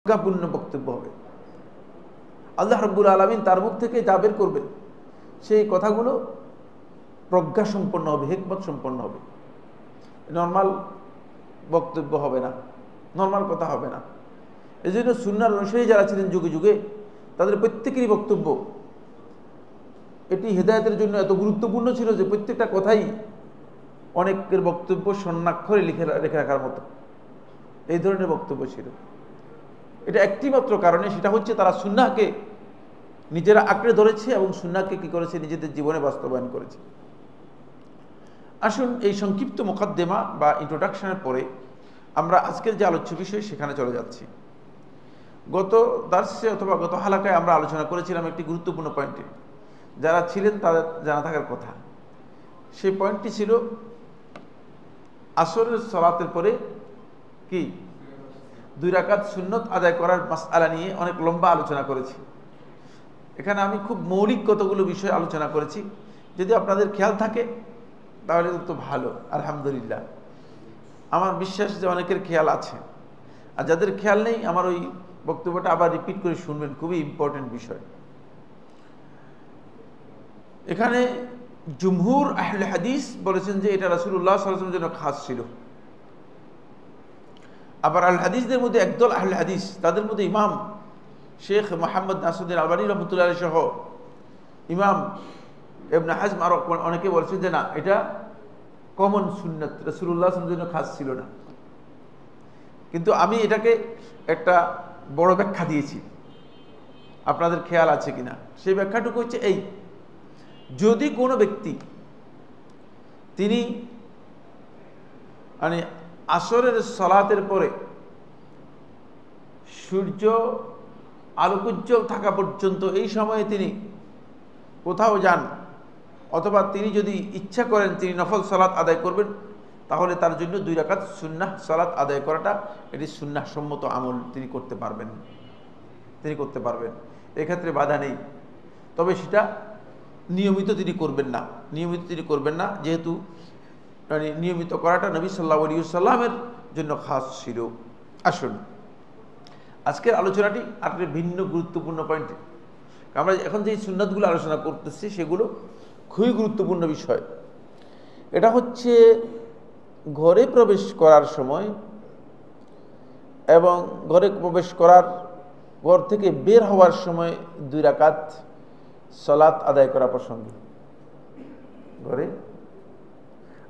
প্রজ্ঞাপূর্ণ বক্তব্য হবে। আল্লাহ রাব্বুল আলামিন তার মুখ থেকে যা বের করবেন সেই কথাগুলো প্রজ্ঞা সম্পন্ন হবে, হিকমত সম্পন্ন হবে। নর্মাল বক্তব্য হবে না, নর্মাল কথা হবে না। এই জন্য সুন্নাহর অনুসারী যারা ছিলেন যুগে যুগে, তাদের প্রত্যেকেরই বক্তব্য এটি হেদায়েতের জন্য এত গুরুত্বপূর্ণ ছিল যে প্রত্যেকটা কথাই অনেকের বক্তব্য স্বর্ণাক্ষরে রেখে রাখার মতো এই ধরনের বক্তব্য ছিল। এটা একটি মাত্র কারণে, সেটা হচ্ছে তারা সুন্নাহকে নিজেরা আঁকড়ে ধরেছে এবং সুন্নাহকে কি করেছে, নিজেদের জীবনে বাস্তবায়ন করেছে। আসুন এই সংক্ষিপ্ত মুকাদ্দিমা বা ইন্ট্রোডাকশনের পরে আমরা আজকের যে আলোচ্য বিষয় সেখানে চলে যাচ্ছি। গত দার্সে অথবা গত হালাকায় আমরা আলোচনা করেছিলাম একটি গুরুত্বপূর্ণ পয়েন্টে, যারা ছিলেন তাদের জানা থাকার কথা। সেই পয়েন্টটি ছিল আসরের সালাতের পরে কি 2 রাকাত সুন্নত আদায় করার মাসআলা নিয়ে অনেক লম্বা আলোচনা করেছি। এখানে আমি খুব মৌলিক কতগুলো বিষয় আলোচনা করেছি। যদি আপনাদের খেয়াল থাকে তাহলে তো ভালো, আলহামদুলিল্লাহ। আমার বিশ্বাস যে অনেকের খেয়াল আছে, আর যাদের খেয়াল নেই আমার ওই বক্তব্যটা আবার রিপিট করে শুনবেন, খুবই ইম্পর্টেন্ট বিষয়। এখানে জুমহুর আহলে হাদিস বলেছেন যে এটা রাসূলুল্লাহ সাল্লাল্লাহু আলাইহি ওয়াসাল্লামের জন্য খাস ছিল। আবার আল হাদিসদের মধ্যে একদল আহলে হাদিস, তাদের মধ্যে ইমাম শেখ মুহাম্মদ নাসিরউদ্দিন আলবানী রাহমাতুল্লাহ আলাইহি সহ ইমাম ইবনে হাজম আর অনেকে বলছেন যে না, এটা কমন সুন্নাত, রাসূলুল্লাহ সাল্লাল্লাহু আলাইহি ওয়াসাল্লামের জন্য খাস ছিল না। কিন্তু আমি এটাকে একটা বড় ব্যাখ্যা দিয়েছি, আপনাদের খেয়াল আছে কিনা। সেই ব্যাখ্যাটুকু হচ্ছে এই, যদি কোনো ব্যক্তি তিনি মানে আসরের সালাতের পরে সূর্য আলোকোজ্জ্বল থাকা পর্যন্ত এই সময়ে তিনি কোথাও যান, অথবা তিনি যদি ইচ্ছা করেন তিনি নফল সালাত আদায় করবেন, তাহলে তার জন্য 2 রাকাত সুন্নাহ সালাত আদায় করাটা এটি সুন্নাহ সম্মত আমল, তিনি করতে পারবেন, এক্ষেত্রে বাধা নেই। তবে সেটা নিয়মিত তিনি করবেন না, যেহেতু মানে নিয়মিত করাটা নবী সাল্লাল্লাহু আলাইহি ওয়াসাল্লামের জন্য খাস ছিল। আসুন আজকের আলোচনাটি একটা ভিন্ন গুরুত্বপূর্ণ পয়েন্টে, আমরা এখন যে সুন্নাতগুলো আলোচনা করতেছি সেগুলো খুবই গুরুত্বপূর্ণ বিষয়। এটা হচ্ছে ঘরে প্রবেশ করার সময় এবং ঘর থেকে বের হওয়ার সময় 2 রাকাত সালাত আদায় করা প্রসঙ্গে।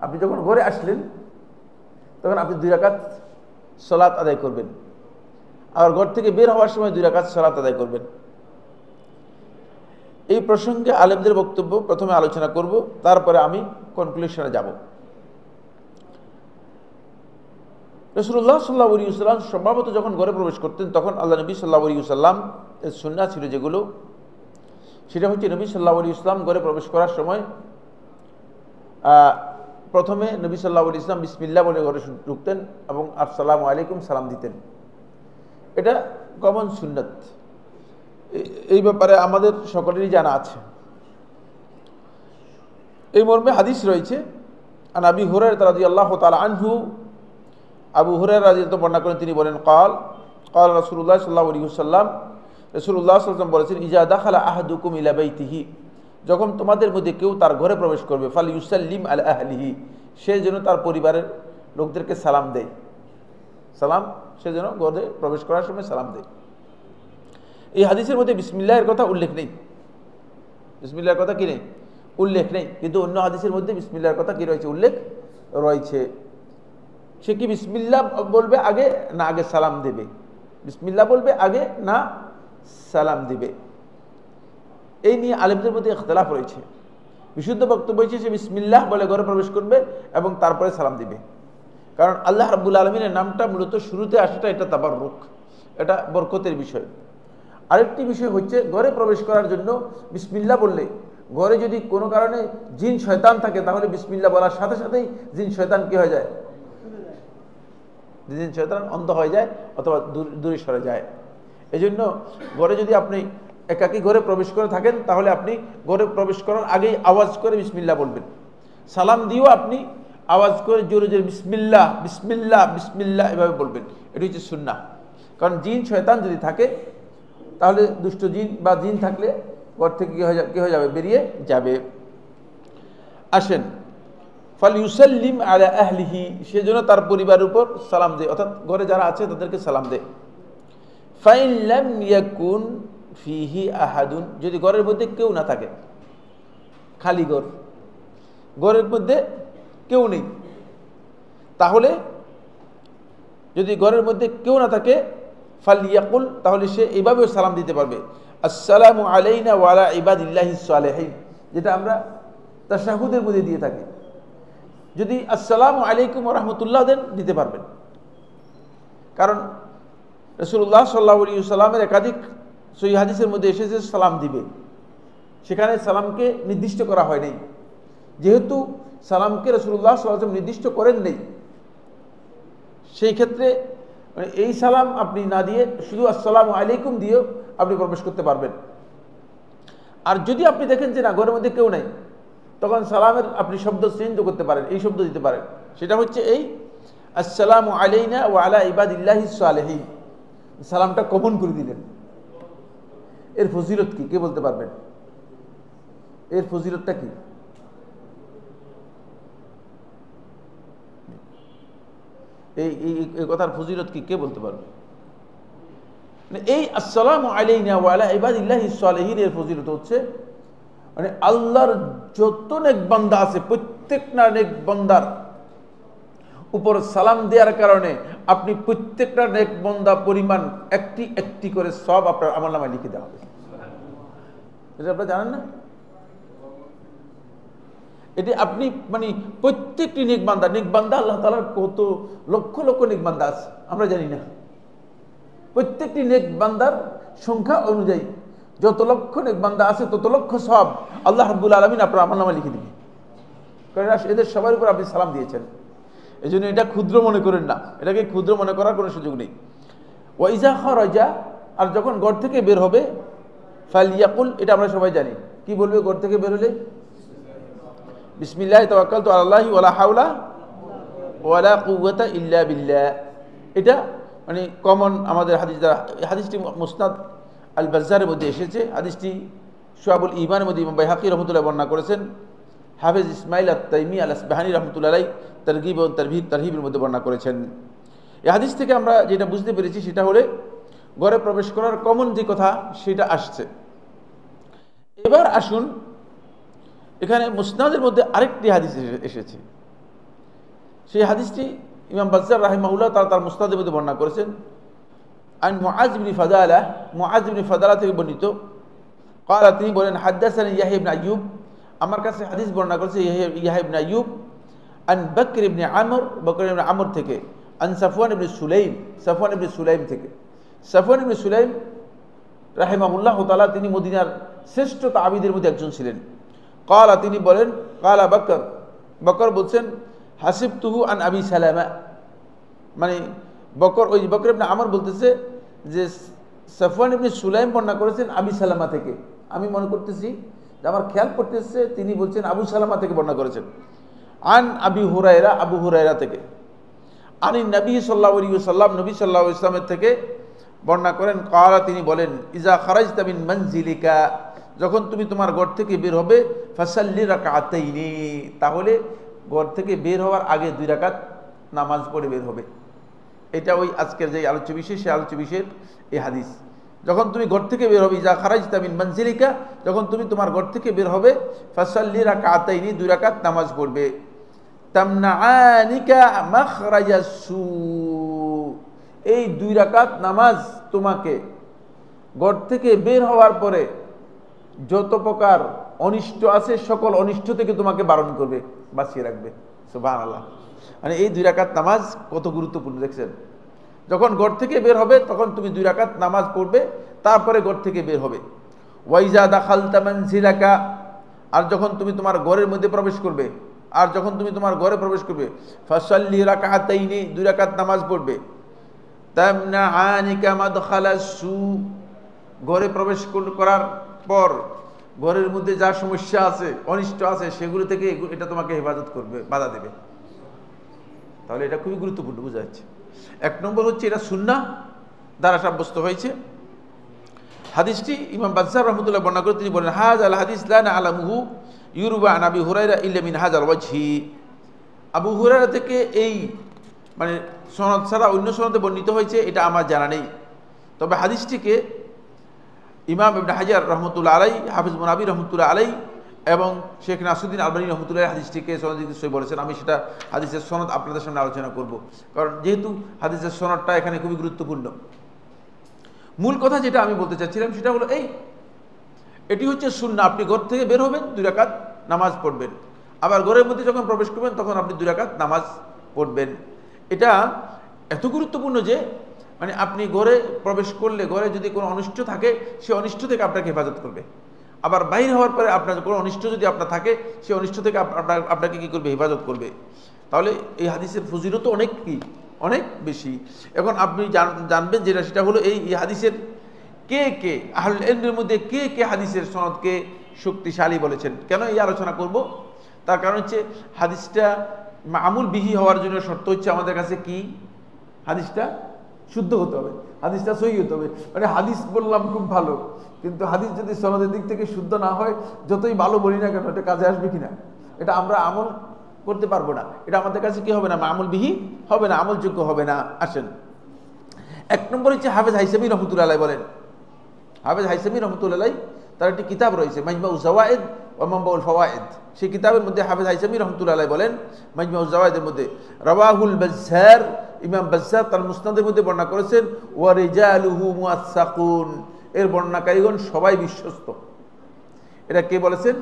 আপনি যখন ঘরে আসলেন তখন আপনি 2 রাকাত সালাত আদায় করবেন, আর ঘর থেকে বের হওয়ার সময় 2 রাকাত সালাত আদায় করবেন। এই প্রসঙ্গে আলেমদের বক্তব্য প্রথমে আলোচনা করব, তারপরে আমি কনক্লুশনে যাব। রাসূলুল্লাহ সাল্লাল্লাহু আলাইহি ওয়াসাল্লাম সম্ভবত যখন ঘরে প্রবেশ করতেন তখন আল্লাহ নবী সাল্লাল্লাহু আলাইহি ওয়াসাল্লাম এর সুন্নাহ ছিল যেগুলো, সেটা হচ্ছে নবী সাল্লাল্লাহু আলাইহি ওয়াসাল্লাম ঘরে প্রবেশ করার সময় প্রথমে নবী সাল্লাল্লাহু আলাইহি ওয়াসাল্লাম বিসমিল্লাহ বলে ঘরে ঢুকতেন এবং আসসালামু আলাইকুম সালাম দিতেন। এটা কমন সুন্নাত, এই ব্যাপারে আমাদের সকলেরই জানা আছে। এই মর্মে হাদিস রয়েছে। আন আবি হুরায়রা রাদিয়াল্লাহু তাআলা আনহু, আবু হুরায়রা রাদিয়াল্লাহু বর্ণনা করেন, তিনি বলেন ক্বাল রাসূলুল্লাহ সাল্লাল্লাহু আলাইহি ওয়াসাল্লাম, রাসূলুল্লাহ সাল্লাল্লাহু আলাইহি ওয়াসাল্লাম বলেছেন, ইজা দাখালা আহাদুকুম ইলা বাইতিহি, যখন তোমাদের মধ্যে কেউ তার ঘরে প্রবেশ করবে, ফাল ইউসাল্লিম আলা আহলিহি, সে যেন তার পরিবারের লোকদেরকে সালাম দেয়। সে যেন ঘরে প্রবেশ করার সময় সালাম দেয়। এই হাদিসের মধ্যে বিসমিল্লাহের কথা উল্লেখ নেই, উল্লেখ নেই, কিন্তু অন্য হাদিসের মধ্যে বিসমিল্লাহর কথা কি রয়েছে, উল্লেখ রয়েছে। সে কি বিসমিল্লাহ বলবে আগে না আগে সালাম দেবে? বিসমিল্লাহ বলবে আগে না সালাম দিবে? এই নিয়ে আলেমদের মধ্যে ইখতিলাফ রয়েছে। বিশুদ্ধ বক্তব্য হচ্ছে সে বিসমিল্লাহ বলে ঘরে প্রবেশ করবে এবং তারপরে সালাম দিবে, কারণ আল্লাহ রাব্বুল আলামিনের নামটা মূলত শুরুতে আসাটা এটা তাবাররুক, এটা বরকতের বিষয়। আরেকটি বিষয় হচ্ছে ঘরে প্রবেশ করার জন্য বিসমিল্লাহ বললে, ঘরে যদি কোনো কারণে জিন শয়তান থাকে তাহলে বিসমিল্লাহ বলার সাথে সাথেই জিন শয়তান কি হয়ে যায়, জিন শয়তান অন্ধ হয়ে যায় অথবা দূরে সরে যায়। এই জন্য ঘরে যদি আপনি একাকী ঘরে প্রবেশ করে থাকেন তাহলে আপনি ঘরে প্রবেশ করার আগেই আওয়াজ করে বিসমিল্লাহ বলবেন। সালাম দিয়েও আপনি আওয়াজ করে জোরে জোরে বিসমিল্লাহ বিসমিল্লাহ বিসমিল্লাহ এভাবে বলবেন, এটি হচ্ছে সুন্নাহ। কারণ জিন শয়তান যদি থাকে তাহলে দুষ্ট জিন বা জিন থাকলে ঘর থেকে কি হয়ে যাবে, বেরিয়ে যাবে। আসেন, ফাল ইউসাল্লিম আলা আহলিহি, সেজন্য তার পরিবারের উপর সালাম দেয়, অর্থাৎ ঘরে যারা আছে তাদেরকে সালাম দেয়। ফাইন লাম ইয়াকুন ফিহি আহাদুন, যদি ঘরের মধ্যে কেউ না থাকে, খালি ঘর, ঘরের মধ্যে কেউ নেই, তাহলে যদি ঘরের মধ্যে কেউ না থাকে ফালিয়াকুল, তাহলে সে এইভাবেও সালাম দিতে পারবে, আসসালামু আলাইনা ওয়া আলা ইবাদিল্লাহিস সালিহিন, যেটা আমরা তাশাহুদের মধ্যে দিয়ে থাকি। যদি আসসালামু আলাইকুম ওয়া রাহমাতুল্লাহ দেন, দিতে পারবেন, কারণ রাসূলুল্লাহ সাল্লাল্লাহু আলাইহি ওয়াসাল্লামের একাধিক সহিহ হাদিসের মধ্যে এসেছে সালাম দিবে, সেখানে সালামকে নির্দিষ্ট করা হয় নাই। যেহেতু সালামকে রাসূলুল্লাহ সাল্লাল্লাহু আলাইহি ওয়াসাল্লাম নির্দিষ্ট করেন নেই, সেই ক্ষেত্রে এই সালাম আপনি না দিয়ে শুধু আসসালামু আলাইকুম দিয়েও আপনি প্রবেশ করতে পারবেন। আর যদি আপনি দেখেন যে না ঘরের মধ্যে কেউ নাই, তখন সালামের আপনি শব্দ চেঞ্জ করতে পারেন, এই শব্দ দিতে পারেন, সেটা হচ্ছে এই আসসালামু আলাইনা ওয়া আলা ইবাদিল্লাহিস সালিহিন, সালামটা কমন করে দিলেন। এর ফজিলত কি, কে বলতে পারবেন? এর ফজিলতটা কি? এই কথার ফজিলত কি, কে বলতে পারবে? এই আসসালামু আলাইনা ওয়া আলা ইবাদিল্লাহিস সালিহিন এর ফজিলত হচ্ছে মানে আল্লাহর যত নেক বান্দা আছে প্রত্যেকটা নেক বান্দার উপর সালাম দেওয়ার কারণে আপনি প্রত্যেকটা নেক বান্দা পরিমাণ একটি একটি করে সব আপনার আমলনামায় লিখে দেওয়া হবে। এটা আপনারা জানেন না? এটি আপনি মানে প্রত্যেকটি নেক বান্দা আল্লাহ তাআলার কত লক্ষ লক্ষ নেক বান্দা আছে আমরা জানি না। প্রত্যেকটি নেক বান্দার সংখ্যা অনুযায়ী যত লক্ষ নেক বান্দা আছে তত লক্ষ সব আল্লাহ রাব্বুল আলামিন আপনার আমলনামায় লিখে দিবেন, কারণ এদের সবার উপর আপনি সালাম দিয়েছেন। এই জন্য এটা ক্ষুদ্র মনে করেন না, এটাকে ক্ষুদ্র মনে করার কোনো সুযোগ নেই। ওয়া ইজা খারাজা, আর যখন ঘর থেকে বের হবে, ফালিয়াকুল, এটা আমরা সবাই জানি, কি বলবে ঘর থেকে বের হলে? বিসমিল্লাহি তাওয়াক্কালতু আলাল্লাহি ওয়ালা হাওলা ওয়ালা কুওয়াতা ইল্লা বিল্লাহ। এটা মানে কমন আমাদের হাদিস দ্বারা, হাদিসটি মুসনাদ আল বাজ্জারের মধ্যে এসেছে, হাদিসটি শুআবুল ঈমানের মধ্যে ইমাম বাইহাকী রাহমাতুল্লাহ বর্ণনা করেছেন, হাফেজ ইসমাইল আত-তাইমি আল আসবাহানী রাহমাতুল্লাহ আলাইহি তারগিব ও তারহিবের মধ্যে বর্ণনা করেছেন। এই হাদিস থেকে আমরা যেটা বুঝতে পেরেছি সেটা হলে ঘরে প্রবেশ করার কমন যে কথা সেটা আসছে। এবার আসুন, এখানে মুসনাদের মধ্যে আরেকটি হাদিস এসেছে, সেই হাদিসটি ইমাম বাজ্জার রাহিমাহুল্লাহ তার মুসনাদের মধ্যে বর্ণনা করেছেন। আন মুআজ ইবনে ফাদালা থেকে বর্ণিত, ক্বালা, তিনি বলেন, হাদ্দাসানি ইয়াহইয়া ইবনে আইয়ুব, আমার কাছে হাদিস বর্ণনা করেছে ইয়াহইয়া ইবনে আইয়ুব, আন বকর ইবনে আমর থেকে, আন সাফওয়ান ইবনে সুলাইম থেকে। সাফওয়ান ইবনে সুলাইম রাহিমাহুল্লাহ তাআলা তিনি মদিনার শ্রেষ্ঠ তাবিদের মধ্যে একজন ছিলেন। ক্বালা, তিনি বলেন, ক্বালা বকর বলছেন, হাসিবতুহু আন আবি সালামা, মানে বকর ইবনে আমর বলতেছে যে সাফওয়ান ইবনে সুলাইম বর্ণনা করেছেন আবি সালামা থেকে, আমি মনে করতেছি যে আমার খেয়াল করতেছে তিনি বলছেন আবু সালামা থেকে বর্ণনা করেছেন। আন আবু হুরায়রা থেকে, আনি নবী সাল্লাল্লাহু আলাইহি ওয়াসাল্লাম, নবী সাল্লাল্লাহু আলাইহি ওয়াসাল্লামের থেকে বর্ণনা করেন, ক্বালা, তিনি বলেন, ইজা খারাজতা মিন মানজিলিকা, যখন তুমি তোমার ঘর থেকে বের হবে, ফাসাল্লি রাকাতাইনি, তাহলে ঘর থেকে বের হওয়ার আগে 2 রাকাত নামাজ পড়ে বের হবে। এটা ওই আজকের যে আলোচ্য বিষয়, সেই আলোচ্য বিষয়ের এই হাদিস। যখন তুমি ঘর থেকে বের হবে, ইজা খারাজতা মিন মানজিলিকা, যখন তুমি তোমার ঘর থেকে বের হবে, ফাসাল্লি রাকাতাইনি, 2 রাকাত নামাজ পড়বে। তামনাআনিকা মাখরাজাস সু, এই 2 রাকাত নামাজ তোমাকে ঘর থেকে বের হওয়ার পরে যত প্রকার অনিষ্ট আছে সকল অনিষ্ট থেকে তোমাকে বারণ করবে, বাঁচিয়ে রাখবে। সুবহানাল্লাহ, মানে এই 2 রাকাত নামাজ কত গুরুত্বপূর্ণ দেখছেন। যখন ঘর থেকে বের হবে তখন তুমি 2 রাকাত নামাজ পড়বে, তারপরে ঘর থেকে বের হবে। ওয়াইজা দাখালতা মানজিলাকা, আর যখন তুমি তোমার ঘরের মধ্যে প্রবেশ করবে, ফাসাল্লি রাকাতাইনি, 2 রাকাত নামাজ পড়বে। তামনাআনিকা মাদখালাস সু, ঘরে প্রবেশ করার পর ঘরের মধ্যে যা সমস্যা আছে, অনিষ্ট আছে, সেগুলো থেকে এটা তোমাকে হেফাজত করবে, বাধা দেবে। তাহলে এটা খুবই গুরুত্বপূর্ণ, বোঝা যাচ্ছে। 1 নম্বর হচ্ছে এটা সুন্নাহ, দ্বারা সাব্যস্ত হয়েছে। হাদিসটি ইমাম বাজ্জার রহমতুল্লাহ বর্ণনা করে তিনি বলেন, হাজ আল হাদিস লা না'লামুহু ইউরবা আন আবি হুরায়রা ইল্লা মিন হাযাল ওয়াজহি। আবু হুরায়রা থেকে এই মানে সনদ ছাড়া অন্য সনদে বর্ণিত হয়েছে এটা আমার জানা নেই। তবে হাদিসটিকে ইমাম ইবনে হাজার রহমতুল্লাহ আলাই, হাফিজ মুনাবি রহমতুল্লাহ আলাই এবং শেখ নাসিরুদ্দিন আলবানী রহমতুল্লাহ হাদিসটিকে সনদ সহি বলেছেন। আমি সেটা হাদিসের সনদ আপনাদের সামনে আলোচনা করব, কারণ যেহেতু হাদিসের সনদটা এখানে খুবই গুরুত্বপূর্ণ। মূল কথা যেটা আমি বলতে চাচ্ছিলাম সেটা হলো এটি হচ্ছে সুন্নাহ। আপনি ঘর থেকে বের হবেন, 2 রাকাত নামাজ পড়বেন, আবার ঘরের মধ্যে যখন প্রবেশ করবেন তখন আপনি 2 রাকাত নামাজ পড়বেন। এটা এত গুরুত্বপূর্ণ যে মানে আপনি ঘরে প্রবেশ করলে ঘরে যদি কোনো অনিষ্ট থাকে সে অনিষ্ট থেকে আপনাকে হেফাজত করবে, আবার বাইরে হওয়ার পরে আপনার কোনো অনিষ্ট যদি আপনার থাকে সে অনিষ্ট থেকে আপনাকে কী করবে, হেফাজত করবে। তাহলে এই হাদিসের ফজিলত অনেক বেশি। এখন আপনি জানবেন যেটা সেটা হলো এই হাদিসের কে আহলুল ইলমের মধ্যে কে হাদিসের সনদকে শক্তিশালী বলেছেন। কেন এই আলোচনা করব, তার কারণ হচ্ছে হাদিসটা মামুল বিহি হওয়ার জন্য শর্ত হচ্ছে আমাদের কাছে কি, হাদিসটা শুদ্ধ হতে হবে, হাদিসটা সহি হতে হবে। মানে হাদিস বললাম খুব ভালো, কিন্তু হাদিস যদি সনদের দিক থেকে শুদ্ধ না হয়, যতই ভালো বলি না কেন এটা কাজে আসবে কিনা, এটা আমরা আমল করতে পারবো না, এটা আমাদের কাছে কি হবে না, মামুল বিহি হবে না, আমলযোগ্য হবে না। আসেন, 1 নম্বর হচ্ছে হাফেজ হাইসামি রহমতুল্লাহ আলাইহি বলেন। হাফেজ হাইসামি রহমতুল্লাহ আলাইহি তার একটি কিতাব রয়েছে মাজমাউজ যাওয়ায়েদ ওয়া মানবাউল ফাওয়ায়েদ। সেই কিতাবের মধ্যে হাফেজ হাইসামি রহমতুল্লাহ আলাইহি বলেন মাজমাউজ যাওয়ায়েদের মধ্যে, রাওয়াহুল বাজ্জার, ইমাম বাজ্জার তার মুসনাদের মধ্যে বর্ণনা করেছেন, ওয়া রিজালুহু মুআসসাকুন, এর বর্ণনাকারীগণ সবাই বিশ্বস্ত। এটা কে বলেছেন?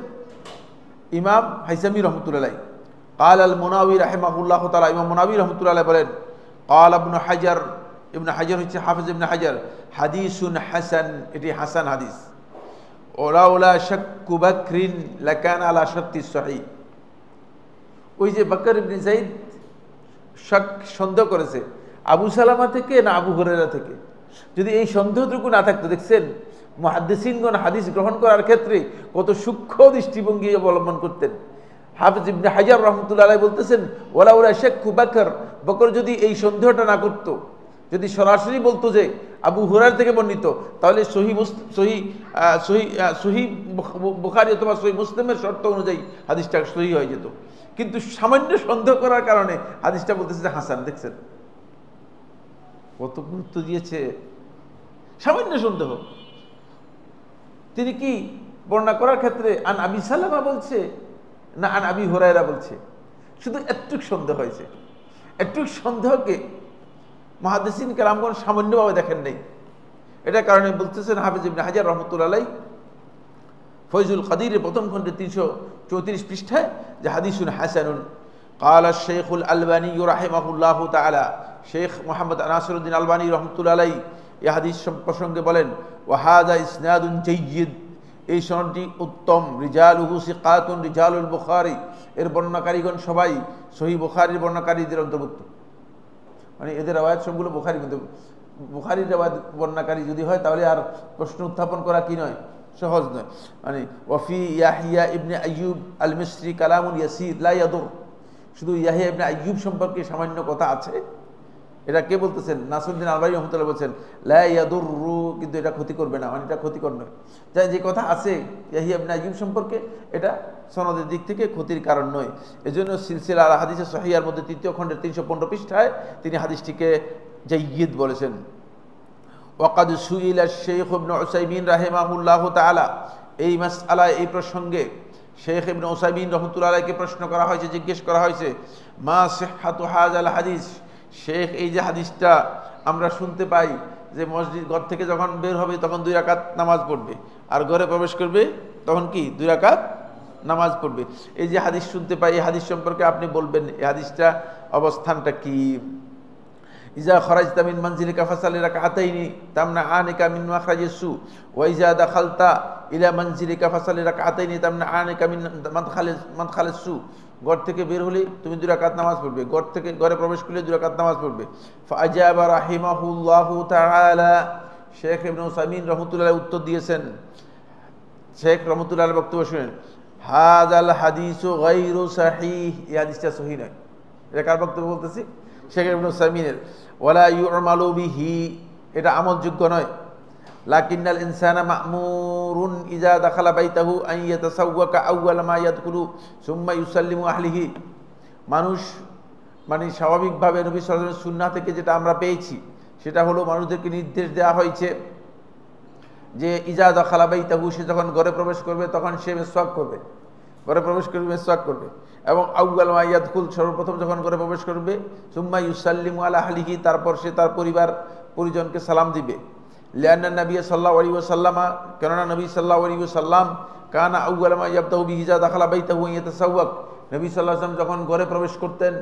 ইমাম হাইসামি রহমতুল্লাহ আলাইহি। قال المناوي رحمه الله تعالى, ইমাম মুনাবি রহমতুল্লাহ আলাইহি বলেন, قال ابن حجر, ইবনে হাজার হচ্ছে হাফেজ ইবনে হাজার, হাদিসুন হাসান, এটি হাসান হাদিস। ওলাউলা শাক্কু বাকরিন লাকান আলা শারতি সহিহ। ওই যে বকর ইবনে যায়েদ সন্দেহ করেছে আবু সালামা থেকে না আবু হুরায়রা থেকে, যদি এই সন্দেহটুকু না থাকতো, দেখছেন মুহাদ্দিসিনগণ হাদিস গ্রহণ করার ক্ষেত্রে কত সূক্ষ্ম দৃষ্টিভঙ্গি অবলম্বন করতেন। হাফেজ ইবনে হাজার রহমতুল্লাহ আলাইহি বলতেছেন, ওলাউলা শাক্কু বকর যদি এই সন্দেহটা না করতো, যদি সরাসরি বলতো যে আবু হুরায়রা থেকে বর্ণিত, তাহলে সহি বুখারী অথবা সহি মুসলিমের শর্ত অনুযায়ী হাদিসটা সহি হয়ে যেত। কিন্তু সামান্য সন্দেহ করার কারণে হাদিসটা বলতেছে যে হাসান। দেখছেন কত গুরুত্ব দিয়েছে, সামান্য সন্দেহ। তিনি কি বর্ণনা করার ক্ষেত্রে আন আবি সালামা বলছে না আন আবি হুরায়রা বলছে, শুধু একটু সন্দেহ হয়েছে। একটু সন্দেহকে মুহাদ্দিসিন কেরামগণ সামান্যভাবে দেখেন নাই। এটার কারণে বলতেছেন হাফেজ ইবনে হাজার রহমতুল্লাহ আলাইহি ফয়জুল কাদিরের প্রথম খণ্ডে 334 পৃষ্ঠায় যে হাদিসুন হাসানুন। قال الشيخ الألباني رحمه الله تعالى, শেখ মুহাম্মদ নাসিরউদ্দিন আলবানী রহমতুল্লাহ আলাইহি এই হাদিস প্রসঙ্গে বলেন, ওয়াহাদা ইসনাদুন জাইয়্যিদ, এই সনদটি উত্তম। রিজালুহু সিকাতুন রিজালুল বুখারী, এর বর্ণনাকারীগণ সবাই সহিহ বুখারীর বর্ণনাকারীদের অন্তর্ভুক্ত। মানে এদের রাওয়ায়াত সবগুলো বুখারী, কিন্তু বুখারীর রাওয়ায়াত বর্ণনাকারী যদি হয় তাহলে আর প্রশ্ন উত্থাপন করা কি নয়, সহজ নয়। মানে ওয়াফি ইয়াহিয়া ইবনে আইয়ুব আল মিসরি কালামুন ইয়াসির লা ইয়াদুর, শুধু ইয়াহিয়া ইবনে আইয়ুব সম্পর্কে সামান্য কথা আছে। এটা কে বলতেছেন? নাসিরউদ্দিন আলবানী রহমতুল্লাহ বলছেন লা ইয়াদুরু, কিন্তু এটা ক্ষতি করবে না, মানে এটা ক্ষতিকর নয়। যে কথা আছে ইয়াহিয়া ইবনে আইয়ুব সম্পর্কে, এটা সনদের দিক থেকে ক্ষতির কারণ নয়। এজন্য সিলসিলা আল হাদিসে সহিহার মধ্যে 3য় খণ্ডের 315 পৃষ্ঠায় তিনি হাদিসটিকে জাইয়্যিদ বলেছেন। ওয়াকাদ সুইলা শেখ ইবনে উসাইমিন রাহিমাহুল্লাহু তাআলা, এই মাসআলা, এই প্রসঙ্গে শেখ ইবনে উসাইমিন রাহমাতুল্লাহি আলাইহিকে প্রশ্ন করা হয়েছে, জিজ্ঞেস করা হয়েছে, মা সিহহাতু হাযাল হাদিস, শেখ এই যে হাদিসটা আমরা শুনতে পাই যে মসজিদ ঘর থেকে যখন বের হবে তখন 2 রাকাত নামাজ পড়বে, আর ঘরে প্রবেশ করবে তখন কি 2 রাকাত নামাজ পড়বে, এই যে হাদিস শুনতে পাই, এই হাদিস সম্পর্কে আপনি বলবেন এই হাদিসটা অবস্থানটা কি? ইজা খরাজতা মিন মানজিলিকা ফাসাল্লি রাকাতাইনি তামনাআনিকা মিন মাখরাজিস সু, ওয়া ইজা দাখালতা ইলা মানজিলিকা ফাসাল্লি রাকাতাইনি তামনাআনিকা মিন মাদখালিস সু, ঘর থেকে বের হলে তুমি 2 রাকাত নামাজ পড়বে, ঘর থেকে ঘরে প্রবেশ করলে 2 রাকাত নামাজ পড়বে। ফাআজাবা রাহিমাহুল্লাহু তাআলা, শেখ ইবনে উসাইমিন রাহমাতুল্লাহ আলাইহি উত্তর দিয়েছেন। শেখ রাহমাতুল্লাহ আলাইহি বক্তব্য শুনেন, হাযাল হাদিসু গায়রু সহিহ, এই হাদিসটা সহিহ নয়। এটা কার বক্তব্য বলতেছি? শেখ ইবনে উসাইমিনের। ওয়ালা ইউমালু বিহি, এটা আমলযোগ্য নয়। লাকিন্নাল ইনসানা মা'মুরুন ইজা দাখালা বাইতাহু আন ইয়াতাসাওয়াকা আউওয়ালা মা ইয়াদখুলু সুম্মা ইউসাল্লিমু আহলিহি। মানুষ মানে স্বাভাবিকভাবে নবী সাল্লাল্লাহু আলাইহি ওয়াসাল্লামের সুন্নাহ থেকে যেটা আমরা পেয়েছি সেটা হলো মানুষদেরকে নির্দেশ দেওয়া হয়েছে যে ইজা দাখালা বাইতাহু, সে যখন ঘরে প্রবেশ করবে তখন সে মিসওয়াক করবে, ঘরে প্রবেশ করবে মিসওয়াক করবে। এবং আউয়াল মা ইয়াদখুল, সর্বপ্রথম যখন ঘরে প্রবেশ করবে, সুম্মা ইউসাল্লিমু আলা আহলিহি, তারপর সে তার পরিজনকে সালাম দিবে। লিআন্না নবী সাল্লাল্লাহু আলাইহি ওয়াসাল্লাম, কেননা নবী সাল্লাল্লাহু আলাইহি ওয়াসাল্লাম কানা আউয়াল মা ইয়াবদাউ বিহি ইজা দাখালা বাইতাহু ইয়াতাসাওয়াক, নবী সাল্লাল্লাহু আলাইহি ওয়াসাল্লাম যখন ঘরে প্রবেশ করতেন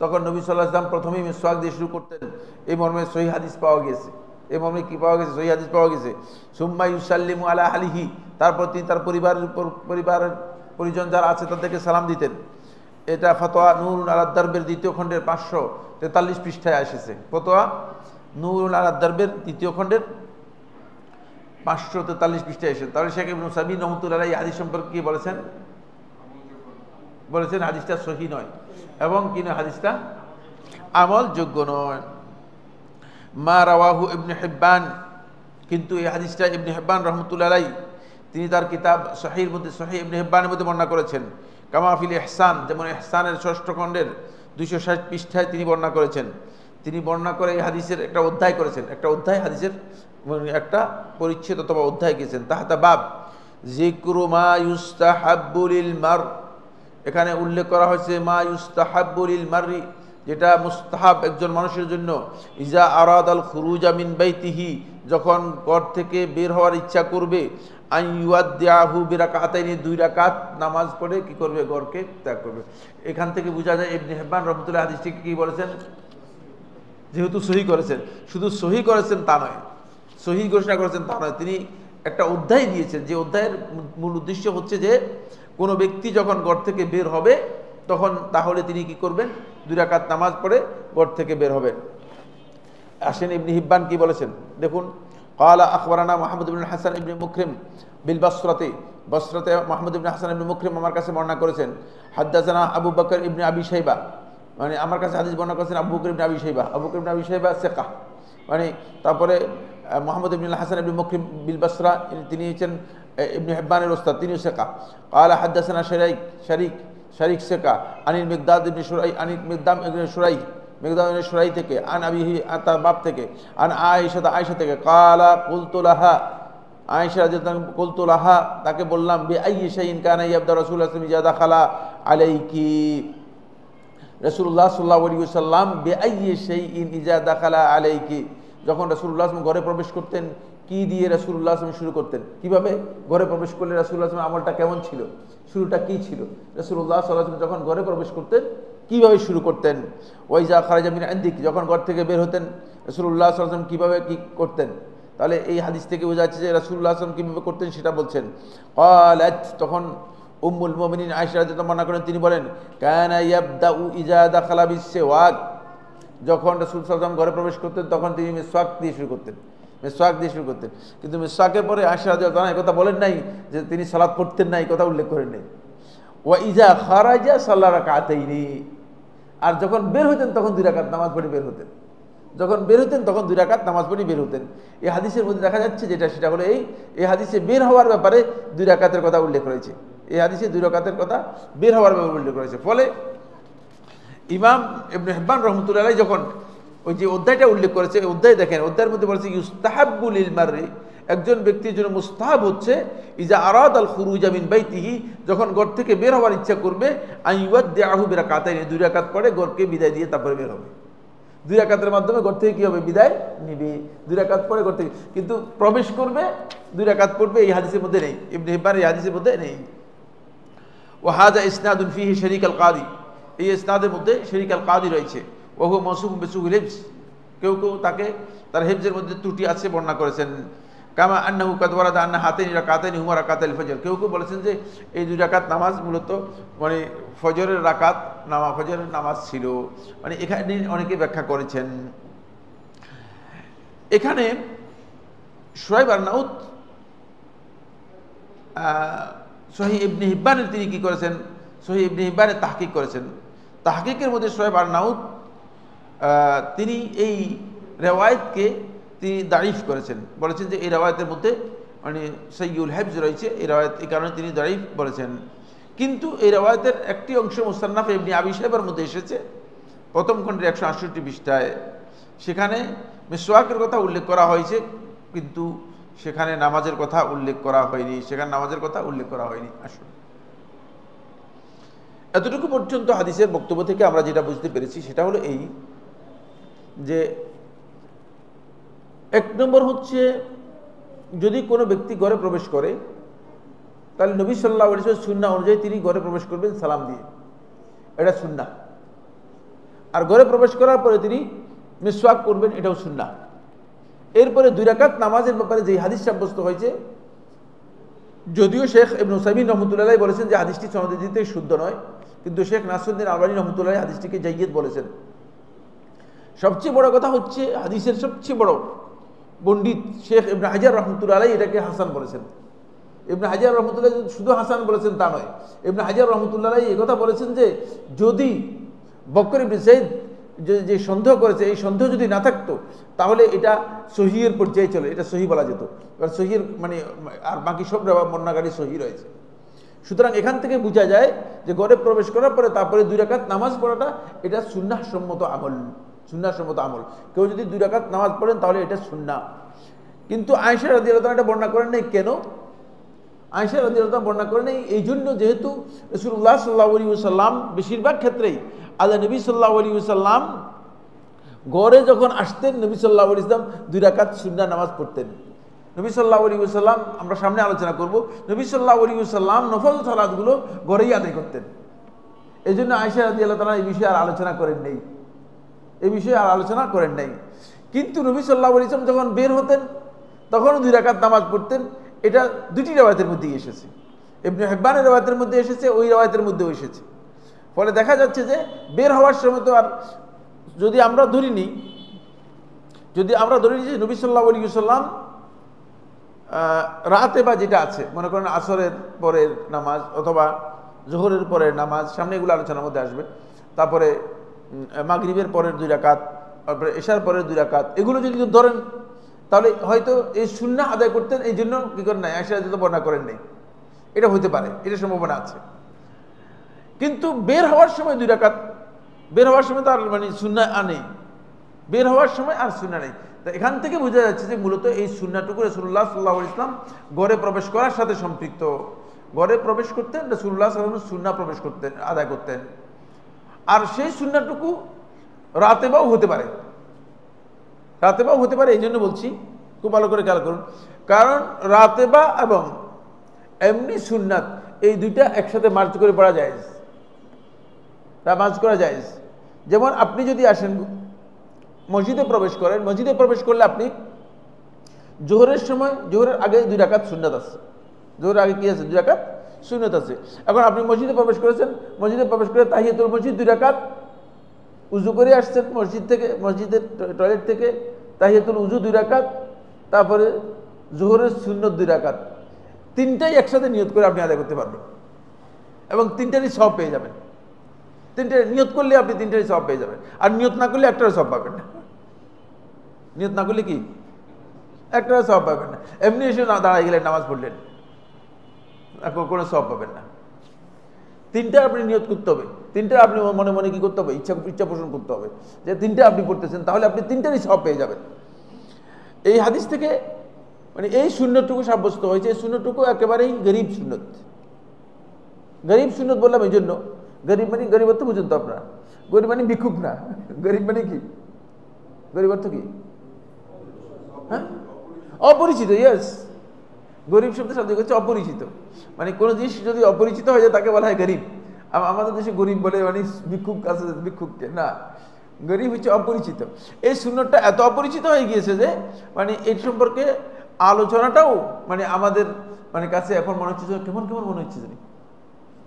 তখন নবী সাল্লাল্লাহু আলাইহি ওয়াসাল্লাম প্রথমেই মিসওয়াক দিয়ে শুরু করতেন। এই মর্মে সহিহ হাদিস পাওয়া গেছে, এই মর্মে কি পাওয়া গেছে? সহিহ হাদিস পাওয়া গেছে। সুম্মা ইউসাল্লিমু আলা আহলিহি, তারপর তিনি তার পরিবারের পরিজন যারা আছে তাদেরকে সালাম দিতেন। এটা ফতোয়া নূরুল আলা দারবের দ্বিতীয় খণ্ডের 543 পৃষ্ঠায় এসেছে। ফতোয়া নূরুল আলা দারবের দ্বিতীয় খণ্ডের 543 পৃষ্ঠায় এসেছে। তাহলে শেখ ইবনে উসাইমিন রাহমাতুল্লাহ আলাইহি হাদিস সম্পর্কে কি বলেছেন? বলেছেন হাদিসটা সহিহ নয় এবং কি না, হাদিসটা আমলযোগ্য নয়। মা রাওয়াহু ইবনে হিব্বান, কিন্তু এই হাদিসটা ইবনে হিব্বান রাহমাতুল্লাহ আলাইহি তিনি তার কিতাব সহিহর মধ্যে, সহিহ ইবনে হিব্বানের মধ্যে বর্ণনা করেছেন। কামা ফিল ইহসান, যেমন ইহসানের 6ষ্ঠ খণ্ডের 260 পৃষ্ঠায় তিনি বর্ণনা করেছেন। তিনি বর্ণনা করে এই হাদিসের একটা অধ্যায় করেছেন, একটা অধ্যায় হাদিসের একটা পরিচ্ছেদ অথবা অধ্যায় গেছেন। তাহাতা বাব যিকরু মা ইউস্তাহাব্বু লিল মার, এখানে উল্লেখ করা হয়েছে মা ইউস্তাহাব্বু লিল মাররি, যেটা মুস্তাহাব একজন মানুষের জন্য। ইজা আরাদাল খুরুজা মিন বাইতিহি, যখন ঘর থেকে বের হওয়ার ইচ্ছা করবে, আন ইউআদ্দিআহু বিরাকাতাইনি, 2 রাকাত নামাজ পড়ে কি করবে? ঘরকে ত্যাগ করবে। এখান থেকে বোঝা যায় ইবনে হিব্বান রাহমাতুল্লাহ হাদিসটিকে কি বলেছেন? যেহেতু সহিহ করেছেন, শুধু সহিহ করেছেন তা নয়, সহিহ ঘোষণা করেছেন তা নয়, তিনি একটা অধ্যায় দিয়েছেন, যে অধ্যায়ের মূল উদ্দেশ্য হচ্ছে যে কোনো ব্যক্তি যখন ঘর থেকে বের হবে তখন তাহলে তিনি কি করবেন? 2 রাকাত নামাজ পড়ে ঘর থেকে বের হবেন। আসেন ইবনে হিব্বান কি বলেছেন দেখুন। قال اخبرنا محمد بن الحسن ابن مكرم بالبصرة, বসরাতে মুহাম্মদ ইবনে হাসান ইবনে মুকরিম আমার কাছে বর্ণনা করেছেন। হাদাসানা আবু বকর ইবনে আবি শাইবা, মানে আমার কাছে হাদিস বর্ণনা করেছেন আবু বকর ইবনে আবি শাইবা। আবু বকর ইবনে আবি শাইবা সিকা, মানে তারপরে মুহাম্মদ ইবনে হাসান ইবনে মুকরিম বিল বসরা, তিনি হচ্ছেন ইবনে হিব্বানের ওস্তাদ, তিনিও সিকা। قال حدثنا শরীক সিকা আনিল মিকদাদ ইবনে শুরাই, আনিল মিকদাম ইবনে শুরাই, মিকদাম ইবনে শুরাই থেকে, আন আবিহি, তার বাপ থেকে, আন আয়েশা থেকে, কালা কুলতু লাহা, আয়েশা রাদিয়াল্লাহু আনহা, কুলতু লাহা, তাকে বললাম, বিআইয়ি শাইইন কানা ইয়াবদা রাসূলুল্লাহ সাল্লাল্লাহু আলাইহি ওয়াসাল্লাম ইজা দাখালা আলাইকি, রাসূলুল্লাহ সাল্লাল্লাহু আলাইহি ওয়াসাল্লাম বিআইয়ি শাইইন ইজা দাখালা আলাইকি, যখন রাসূলুল্লাহ সাল্লাল্লাহু আলাইহি ওয়াসাল্লাম ঘরে প্রবেশ করতেন কি দিয়ে রাসূলুল্লাহ সাল্লাল্লাহু আলাইহি ওয়াসাল্লাম শুরু করতেন? কিভাবে ঘরে প্রবেশ করলে রাসূলুল্লাহ সাল্লাল্লাহু আলাইহি ওয়াসাল্লাম আমলটা কেমন ছিল, শুরুটা কি ছিল? রাসূলুল্লাহ সাল্লাল্লাহু আলাইহি ওয়াসাল্লাম যখন ঘরে প্রবেশ করতেন কিভাবে শুরু করতেন? ওয়াইজা খারাজা মিন ইনদিক, যখন ঘর থেকে বের হতেন রাসূলুল্লাহ সাল্লাল্লাহু আলাইহি ওয়াসাল্লাম কিভাবে কি করতেন? তাহলে এই হাদিস থেকে বোঝা যাচ্ছে যে রাসূলুল্লাহ সাল্লাল্লাহু আলাইহি ওয়াসাল্লাম কিভাবে করতেন সেটা বলছেন। ক্বালাত, তখন উম্মুল মুমিনিন আয়েশা রাদিয়াল্লাহু আনহা বর্ণনা করেন, তিনি বলেন, কানা ইয়াবদাউ ইজা দাখালা বিসওয়াক, যখন রাসূল সাল্লাল্লাহু আলাইহি ওয়াসাল্লাম ঘরে প্রবেশ করতেন তখন তিনি মিসওয়াক দিয়ে শুরু করতেন, মিসওয়াক দিয়ে শুরু করতেন। কিন্তু মিসওয়াকের পরে আয়েশা রাদিয়াল্লাহু আনহা এই কথা বলেন নাই যে তিনি সালাত পড়তেন না, এই কথা উল্লেখ করেন নাই। ওয়া ইজা খারাজা সাল্লা রাকাতাইনি, আর যখন বের হতেন তখন 2 রাকাত নামাজ পড়ে বের হতেন, যখন বের হতেন তখন 2 রাকাত নামাজ পড়ে বের হতেন। এই হাদিসের মধ্যে দেখা যাচ্ছে সেটা হলো এই হাদিসে বের হওয়ার ব্যাপারে 2 রাকাতের কথা উল্লেখ রয়েছে, এই হাদিসে 2 রাকাতের কথা বের হওয়ার ব্যাপারে উল্লেখ রয়েছে। ফলে ইমাম ইবনে হিব্বান রাহমাতুল্লাহ আলাইহি যখন ওই যে অধ্যায়টা উল্লেখ করেছে, অধ্যায় দেখেন, অধ্যায়ের মধ্যে বলেছে ইউস্তাহাব্বু লিল মাররি, একজন ব্যক্তির জন্য মুস্তাহাব হচ্ছে ইজা আরাদাল খুরুজা মিন বাইতিহি, যখন ঘর থেকে বের হওয়ার ইচ্ছা করবে, আন ইউআদ্দিআহু বিরাকাতাইনি, 2 রাকাত পড়ে ঘরকে বিদায় দিয়ে তারপরে বের হবে। 2 রাকাতের মাধ্যমে ঘর থেকে কি হবে? বিদায় নিবে। 2 রাকাত পড়ে ঘর থেকে, কিন্তু প্রবেশ করবে 2 রাকাত পড়বে, এই হাদিসের মধ্যে নেই, ইবনে হিব্বানের এই হাদিসের মধ্যে নেই। ওয়া হাযা ইসনাদুন ফীহি শরীক আল কাদি, এই ইসনাদের মধ্যে শরীক আল কাদি রয়েছে। ওয়া হুয়া মাওসুফুন বিসুউল হিফজ, কেউ তাকে তার হিফজের মধ্যে ত্রুটি আছে বর্ণনা করেছেন। কামা আন্নাহু কাদ ওয়ারাদা আন্না হাতাইনি রাকাতাইনি হুমা রাকাতাল ফজর, কেউ বলেছেন যে এই 2 রাকাত নামাজ মূলত মানে ফজরের রাকাত ফজরের নামাজ ছিল, মানে এখানে অনেকে ব্যাখ্যা করেছেন। এখানে শুআইব আন-নাউত সহিহ ইবনে হিব্বানের তিনি কি করেছেন? সহিহ ইবনে হিব্বানের তাহকিক করেছেন। তাহকিকের মধ্যে শুআইব আন-নাউত তিনি এই রেওয়ায়েতকে তিনি দাইফ করেছেন, বলেছেন যে এই রাওয়ায়াতের মধ্যে মানে সাইয়ুল হিফজ রয়েছে, এই রাওয়ায়াত এই কারণে তিনি দাইফ বলেছেন। কিন্তু এই রাওয়ায়াতের একটি অংশ মুসান্নাফ ইবনে আবি শাইবার মধ্যে এসেছে, প্রথম খণ্ডের 168 পৃষ্ঠায়। সেখানে মিসওয়াকের কথা উল্লেখ করা হয়েছে, কিন্তু সেখানে নামাজের কথা উল্লেখ করা হয়নি, সেখানে নামাজের কথা উল্লেখ করা হয়নি। আসলে এতটুকু পর্যন্ত হাদিসের বক্তব্য থেকে আমরা যেটা বুঝতে পেরেছি সেটা হলো এই যে, এক নম্বর হচ্ছে, যদি কোনো ব্যক্তি ঘরে প্রবেশ করে তাহলে নবী সাল্লাল্লাহু আলাইহি ওয়াসাল্লাম সুন্নাহ অনুযায়ী তিনি ঘরে প্রবেশ করবেন সালাম দিয়ে, এটা সুন্নাহ। আর ঘরে প্রবেশ করার পরে তিনি মিসওয়াক করবেন, এটাও সুন্নাহ। এরপরে 2 রাকাত নামাজের ব্যাপারে যে হাদিস সাব্যস্ত হয়েছে, যদিও শেখ ইবনে উসাইমিন রহমতুল্লাহ বলেছেন যে হাদিসটি সনদে দিক থেকে শুদ্ধ নয়, কিন্তু শেখ নাসিরুদ্দিন আলবানী রহমতুল্লাহ হাদিসটিকে জাইয়্যিদ বলেছেন। সবচেয়ে বড় কথা হচ্ছে, হাদিসের সবচেয়ে বড় পণ্ডিত শেখ ইবনে হাজার রহমতুল্লাহ এটাকে হাসান বলেছেন। ইবনে হাজার রহমতুল্লাহ শুধু হাসান বলেছেন তা নয়, ইবনে হাজার রহমতুল্লাহ এই কথা বলেছেন যে যদি বকর ইবনে যায়েদ যে সন্দেহ করেছে, এই সন্দেহ যদি না থাকতো তাহলে এটা সহিহের পর্যায়ে চলে, এটা সহি বলা যেত। কারণ সহির মানে আর বাকি সব বর্ণনাকারী সহি রয়েছে। সুতরাং এখান থেকে বোঝা যায় যে ঘরে প্রবেশ করার পরে তারপরে 2 রাকাত নামাজ পড়াটা এটা সুন্নাহ সম্মত আমল, সুন্নাহ সম্মত আমল। কেউ যদি 2 রাকাত নামাজ পড়েন তাহলে এটা সুন্নাহ। কিন্তু আয়েশা রাদিয়াল্লাহু তাআলা এটা বর্ণনা করেন নাই। কেন আয়েশা রাদিয়াল্লাহু তাআলা বর্ণনা করেন নাই? এই জন্য, যেহেতু রাসূলুল্লাহ সাল্লাল্লাহু আলাইহি ওয়াসাল্লাম বেশিরভাগ ক্ষেত্রেই আল্লাহ নবী সাল্লাল্লাহু আলাইহি ওয়াসাল্লাম ঘরে যখন আসতেন, নবী সাল্লাল্লাহু আলাইহি ওয়াসাল্লাম 2 রাকাত সুন্নাহ নামাজ পড়তেন। নবী সাল্লাল্লাহু আলাইহি ওয়াসাল্লাম, আমরা সামনে আলোচনা করব, নবী সাল্লাল্লাহু আলাইহি ওয়াসাল্লাম নফল সালাতগুলো ঘরেই আদায় করতেন। এই জন্য আয়েশা রাদিয়াল্লাহু তাআলা এই বিষয়ে আর আলোচনা করেন নাই, এই বিষয়ে আর আলোচনা করেন নাই। কিন্তু নবী সাল্লাল্লাহু আলাইহি ওয়াসাল্লাম যখন বের হতেন তখনও 2 রাকাত নামাজ পড়তেন। এটা 2টি রাওয়ায়াতের মধ্যেই এসেছে, ইবনে হিব্বানের রাওয়ায়াতের মধ্যে এসেছে, ওই রাওয়ায়াতের মধ্যেও এসেছে। ফলে দেখা যাচ্ছে যে বের হওয়ার সময় তো আর, যদি আমরা ধরি নিই যে নবী সাল্লাল্লাহু আলাইহি ওয়াসাল্লাম রাতে বা যেটা আছে, মনে করেন আসরের পরের নামাজ অথবা জোহরের পরের নামাজ, সামনে এগুলো আলোচনার মধ্যে আসবে, তারপরে মাগরিবের পরের 2 রাকাত, তারপরে এশার পরের 2 রাকাত, এগুলো যদি ধরেন তাহলে হয়তো এই সুন্নাহ আদায় করতেন। এই জন্য কি করেন নাই, আয়েশা রাদিয়াল্লাহু বর্ণনা করেন নাই। এটা হতে পারে, এটা সম্ভাবনা আছে। কিন্তু বের হওয়ার সময় 2 রাকাত, বের হওয়ার সময় তো আর মানে সুন্নাহ আনেই, বের হওয়ার সময় আর সুন্নাহ নেই। তো এখান থেকে বোঝা যাচ্ছে যে মূলত এই সুন্নাহটুকু রাসূলুল্লাহ সাল্লাল্লাহু আলাইহি ওয়াসাল্লাম ঘরে প্রবেশ করার সাথে সম্পৃক্ত। ঘরে প্রবেশ করতেন, রাসূলুল্লাহ সাল্লাল্লাহু আলাইহি ওয়াসাল্লাম সুন্নাহ প্রবেশ করতেন, আদায় করতেন। আর সেই সুন্নাহটুকু রাতেবাও হতে পারে, রাতেবাও হতে পারে। এই জন্য বলছি, খুব ভালো করে খেয়াল করুন, কারণ রাতেবা এবং এমনি সুন্নাত এই দুইটা একসাথে মার্জ করে পড়া যায়, তা মার্জ করা যায়। যেমন আপনি যদি আসেন মসজিদে প্রবেশ করেন, মসজিদে প্রবেশ করলে আপনি জোহরের সময়, জোহরের আগে 2 রাকাত সুন্নাত আছে, জোহরের আগে কি আছে, 2 রাকাত সুন্নাত আছে। এখন আপনি মসজিদে প্রবেশ করেছেন, মসজিদে প্রবেশ করে তাহিয়াতুল মসজিদ 2 রাকাত, উজু করে আসছেন মসজিদ থেকে, মসজিদের টয়লেট থেকে, তাহিয়াতুল উজু 2 রাকাত, তারপরে জোহরের সুন্নত 2 রাকাত, 3টাই একসাথে নিয়ত করে আপনি আদায় করতে পারবেন এবং 3টারই সওয়াব পেয়ে যাবেন। 3টে নিয়ত করলে আপনি 3টারই সওয়াব পেয়ে যাবেন, আর নিয়ত না করলে একটারও সওয়াব পাবেন না। নিয়ত না করলে কি একটারও সওয়াব পাবেন না। এমনি এসে না দাঁড়ায় গেলেন, নামাজ পড়লেন, কোনো সওয়াব পাবেন না। 3টা আপনি নিয়ত করতে হবে, 3টা আপনি মনে মনে কি করতে হবে, ইচ্ছা পোষণ করতে হবে যে 3টা আপনি পড়তেছেন, তাহলে আপনি 3টারই সওয়াব পেয়ে যাবেন। এই হাদিস থেকে মানে এই সুন্নতটুকু সাব্যস্ত হয়েছে। এই সুন্নতটুকু একেবারেই গরিব সুন্নত। গরিব সুন্নত বললাম এই জন্য, গরিব মানে গরিব অর্থ বুঝুন তো আপনারা, গরিব মানে ভিক্ষুক না, গরিব মানে কি, গরিব অর্থ কি, হ্যাঁ অপরিচিত। ইয়েস, গরিব শব্দের সাথে হচ্ছে অপরিচিত। মানে কোনো জিনিস যদি অপরিচিত হয়ে যায় তাকে বলা হয় গরিব। আমাদের দেশে গরিব বলে মানে ভিক্ষুক আছে, ভিক্ষুককে না, গরিব হচ্ছে অপরিচিত। এই সুন্নতটা এত অপরিচিত হয়ে গিয়েছে যে মানে এই সম্পর্কে আলোচনাটাও মানে আমাদের মানে কাছে এখন মনে হচ্ছে কেমন কেমন মনে হচ্ছে, জানি